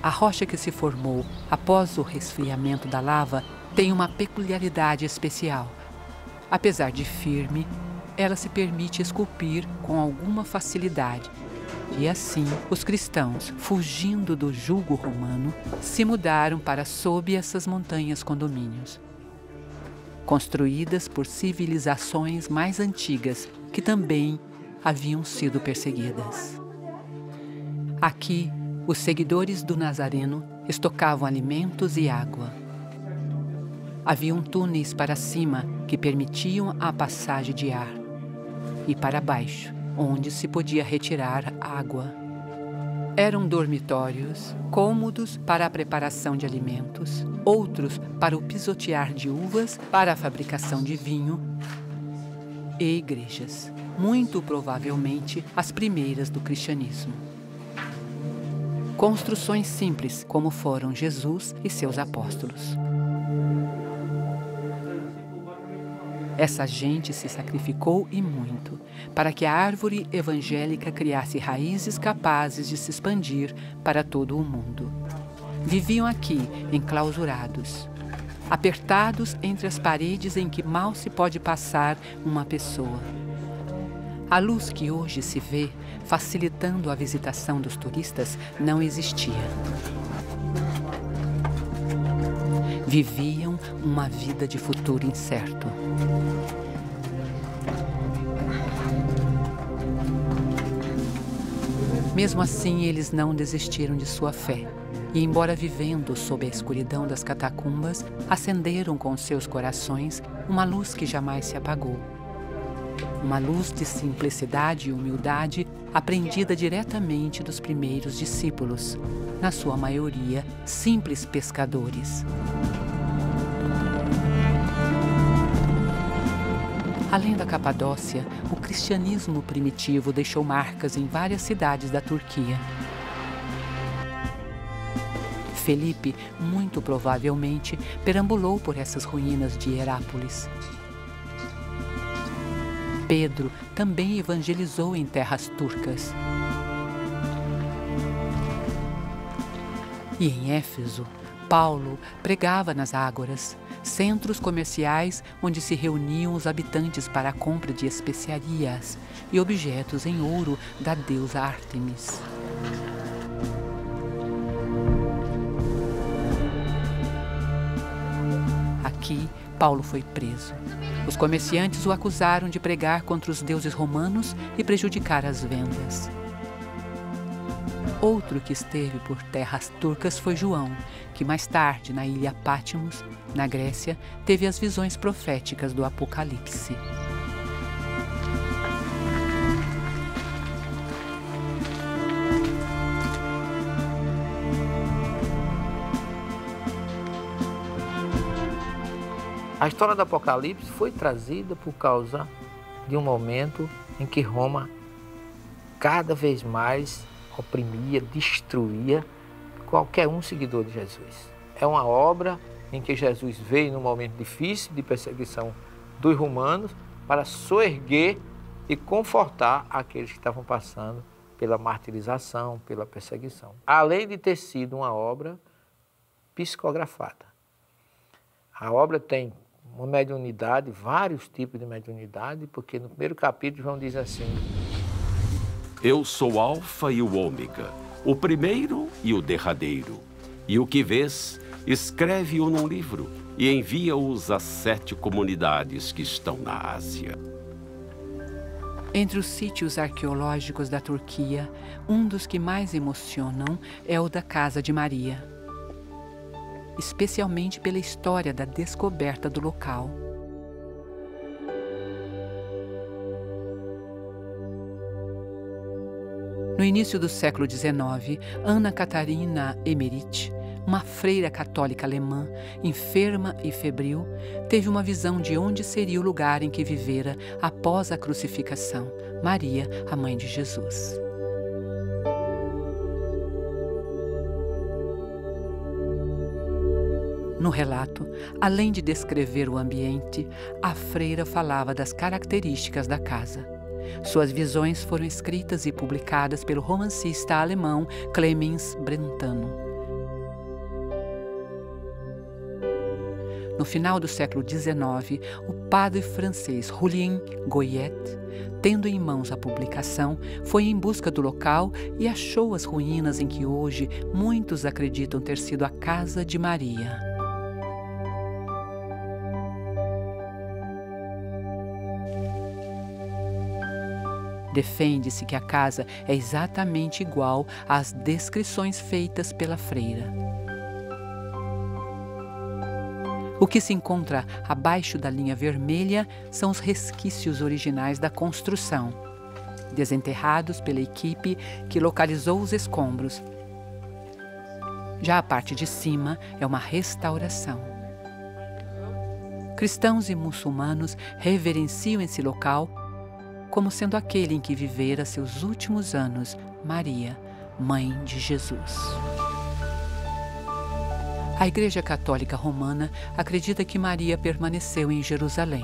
S1: A rocha que se formou após o resfriamento da lava tem uma peculiaridade especial. Apesar de firme, ela se permite esculpir com alguma facilidade. E assim, os cristãos, fugindo do jugo romano, se mudaram para sob essas montanhas condomínios, construídas por civilizações mais antigas que também haviam sido perseguidas. Aqui, os seguidores do Nazareno estocavam alimentos e água. Haviam túneis para cima que permitiam a passagem de ar, e para baixo, onde se podia retirar água. Eram dormitórios, cômodos para a preparação de alimentos, outros para o pisotear de uvas para a fabricação de vinho, e igrejas, muito provavelmente as primeiras do cristianismo. Construções simples, como foram Jesus e seus apóstolos. Essa gente se sacrificou e muito para que a árvore evangélica criasse raízes capazes de se expandir para todo o mundo. Viviam aqui, enclausurados, apertados entre as paredes em que mal se pode passar uma pessoa. A luz que hoje se vê, facilitando a visitação dos turistas, não existia. Viviam uma vida de futuro incerto. Mesmo assim, eles não desistiram de sua fé. E, embora vivendo sob a escuridão das catacumbas, acenderam com seus corações uma luz que jamais se apagou. Uma luz de simplicidade e humildade aprendida diretamente dos primeiros discípulos, na sua maioria simples pescadores. Além da Capadócia, o cristianismo primitivo deixou marcas em várias cidades da Turquia. Felipe, muito provavelmente, perambulou por essas ruínas de Herápolis. Pedro também evangelizou em terras turcas. E em Éfeso, Paulo pregava nas ágoras, centros comerciais onde se reuniam os habitantes para a compra de especiarias e objetos em ouro da deusa Ártemis. Aqui, Paulo foi preso. Os comerciantes o acusaram de pregar contra os deuses romanos e prejudicar as vendas. Outro que esteve por terras turcas foi João, que mais tarde, na ilha Patmos, na Grécia, teve as visões proféticas do Apocalipse.
S4: A história do Apocalipse foi trazida por causa de um momento em que Roma cada vez mais oprimia, destruía qualquer um seguidor de Jesus. É uma obra em que Jesus veio num momento difícil de perseguição dos romanos para soerguer e confortar aqueles que estavam passando pela martirização, pela perseguição. Além de ter sido uma obra psicografada. A obra tem uma mediunidade, vários tipos de mediunidade, porque no primeiro capítulo João diz assim:
S2: Eu sou o Alfa e o Ômega, o primeiro e o derradeiro. E o que vês, escreve-o num livro e envia-os às 7 comunidades que estão na Ásia.
S1: Entre os sítios arqueológicos da Turquia, um dos que mais emocionam é o da Casa de Maria, especialmente pela história da descoberta do local. No início do século XIX, Ana Catarina Emmerich, uma freira católica alemã, enferma e febril, teve uma visão de onde seria o lugar em que vivera após a crucificação, Maria, a mãe de Jesus. No relato, além de descrever o ambiente, a freira falava das características da casa. Suas visões foram escritas e publicadas pelo romancista alemão Clemens Brentano. No final do século XIX, o padre francês Julien Goyet, tendo em mãos a publicação, foi em busca do local e achou as ruínas em que hoje muitos acreditam ter sido a Casa de Maria. Defende-se que a casa é exatamente igual às descrições feitas pela freira. O que se encontra abaixo da linha vermelha são os resquícios originais da construção. desenterrados pela equipe que localizou os escombros. Já a parte de cima é uma restauração. Cristãos e muçulmanos reverenciam esse local como sendo aquele em que vivera seus últimos anos Maria, mãe de Jesus. A Igreja Católica Romana acredita que Maria permaneceu em Jerusalém.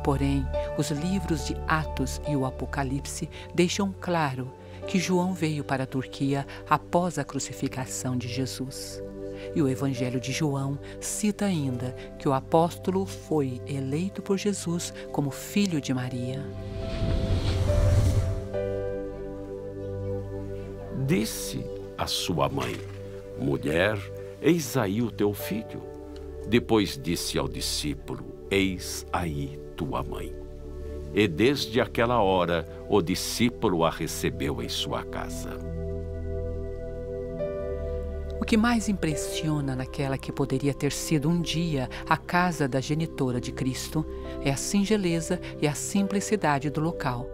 S1: Porém, os livros de Atos e o Apocalipse deixam claro que João veio para a Turquia após a crucificação de Jesus. E o Evangelho de João cita ainda que o apóstolo foi eleito por Jesus como filho de Maria.
S2: Disse a sua mãe: mulher, eis aí o teu filho. Depois disse ao discípulo: eis aí tua mãe. E desde aquela hora o discípulo a recebeu em sua casa.
S1: O que mais impressiona naquela que poderia ter sido um dia a casa da genitora de Cristo é a singeleza e a simplicidade do local.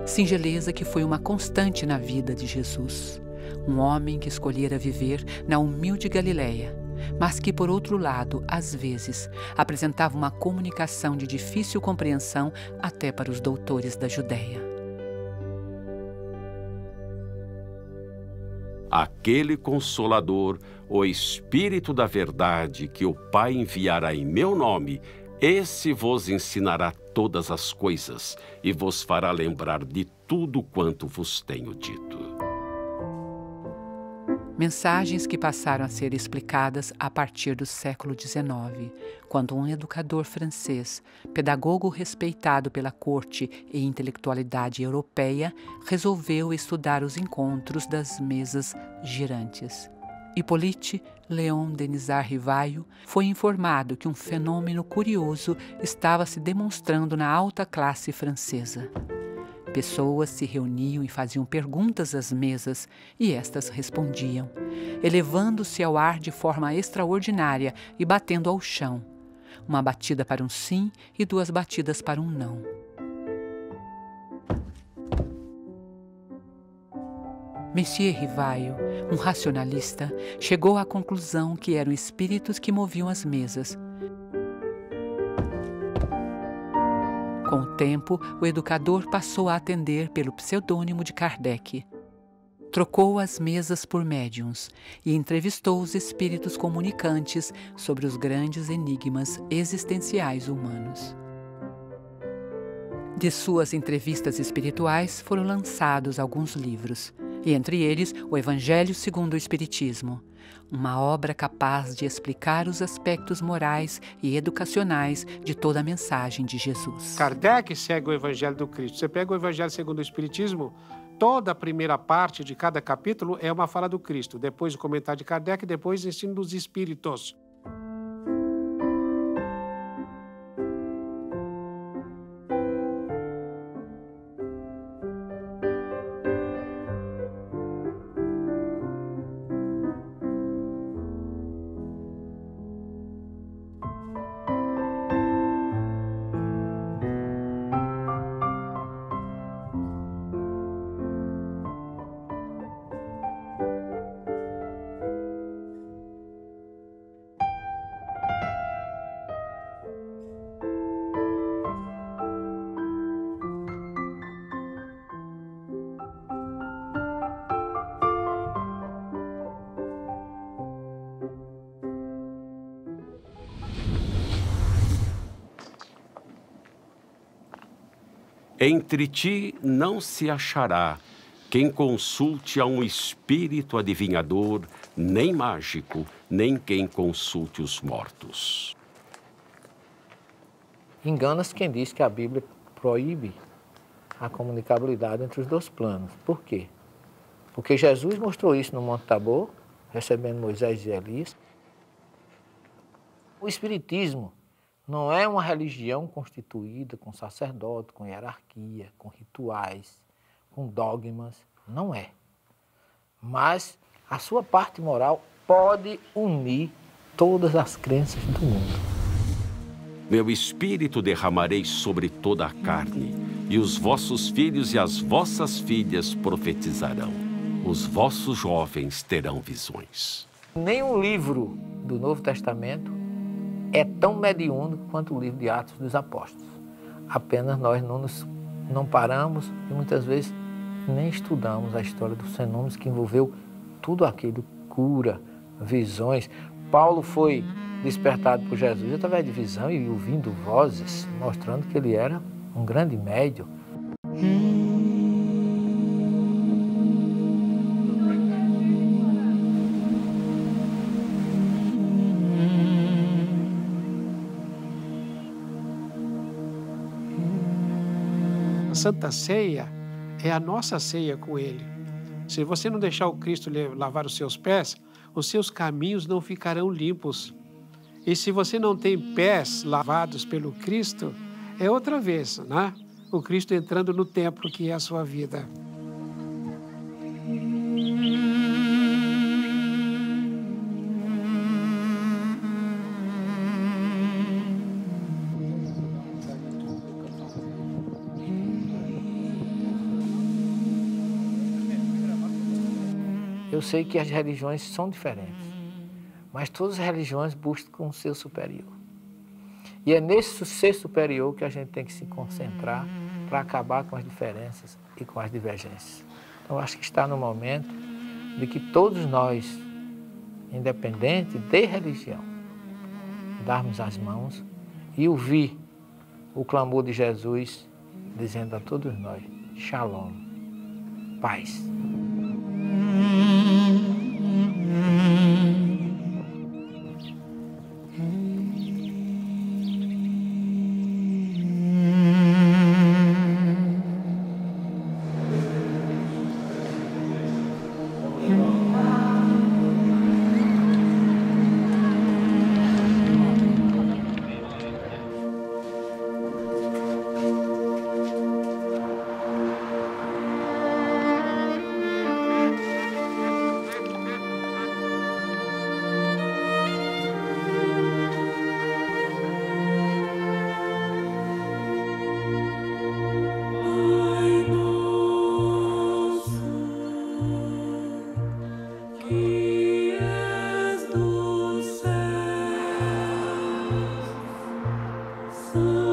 S1: Singeleza que foi uma constante na vida de Jesus, um homem que escolhera viver na humilde Galileia, mas que, por outro lado, às vezes, apresentava uma comunicação de difícil compreensão até para os doutores da Judéia.
S2: Aquele Consolador, o Espírito da Verdade, que o Pai enviará em meu nome, esse vos ensinará todas as coisas e vos fará lembrar de tudo quanto vos tenho dito.
S1: Mensagens que passaram a ser explicadas a partir do século XIX, quando um educador francês, pedagogo respeitado pela corte e intelectualidade europeia, resolveu estudar os encontros das mesas girantes. Hippolyte Léon Denisard Rivaio foi informado que um fenômeno curioso estava se demonstrando na alta classe francesa. Pessoas se reuniam e faziam perguntas às mesas, e estas respondiam, elevando-se ao ar de forma extraordinária e batendo ao chão. Uma batida para um sim e 2 batidas para um não. Monsieur Rivaio, um racionalista, chegou à conclusão que eram espíritos que moviam as mesas. Com o tempo, o educador passou a atender pelo pseudônimo de Kardec. Trocou as mesas por médiuns e entrevistou os espíritos comunicantes sobre os grandes enigmas existenciais humanos. De suas entrevistas espirituais foram lançados alguns livros, e entre eles o Evangelho segundo o Espiritismo, uma obra capaz de explicar os aspectos morais e educacionais de toda a mensagem de Jesus.
S3: Kardec segue o Evangelho do Cristo. Você pega o Evangelho segundo o Espiritismo, toda a primeira parte de cada capítulo é uma fala do Cristo, depois o comentário de Kardec, depois o ensino dos Espíritos.
S2: Entre ti não se achará quem consulte a um espírito adivinhador, nem mágico, nem quem consulte os mortos.
S4: Engana-se quem diz que a Bíblia proíbe a comunicabilidade entre os 2 planos. Por quê? Porque Jesus mostrou isso no Monte Tabor, recebendo Moisés e Elias. O Espiritismo não é uma religião constituída com sacerdote, com hierarquia, com rituais, com dogmas. Não é. Mas a sua parte moral pode unir todas as crenças do mundo.
S2: Meu espírito derramarei sobre toda a carne, e os vossos filhos e as vossas filhas profetizarão. Os vossos jovens terão visões.
S4: Nenhum livro do Novo Testamento é tão mediúnico quanto o livro de Atos dos Apóstolos. Apenas nós não paramos e muitas vezes nem estudamos a história dos fenômenos que envolveu tudo aquilo, cura, visões. Paulo foi despertado por Jesus através de visão e ouvindo vozes, mostrando que ele era um grande médium.
S3: A Santa Ceia é a nossa ceia com Ele. Se você não deixar o Cristo lavar os seus pés, os seus caminhos não ficarão limpos. E se você não tem pés lavados pelo Cristo, é outra vez, né? O Cristo entrando no templo que é a sua vida.
S4: Eu sei que as religiões são diferentes, mas todas as religiões buscam um ser superior. E é nesse ser superior que a gente tem que se concentrar para acabar com as diferenças e com as divergências. Então, eu acho que está no momento de que todos nós, independente de religião, darmos as mãos e ouvir o clamor de Jesus, dizendo a todos nós, Shalom, paz.
S13: Santo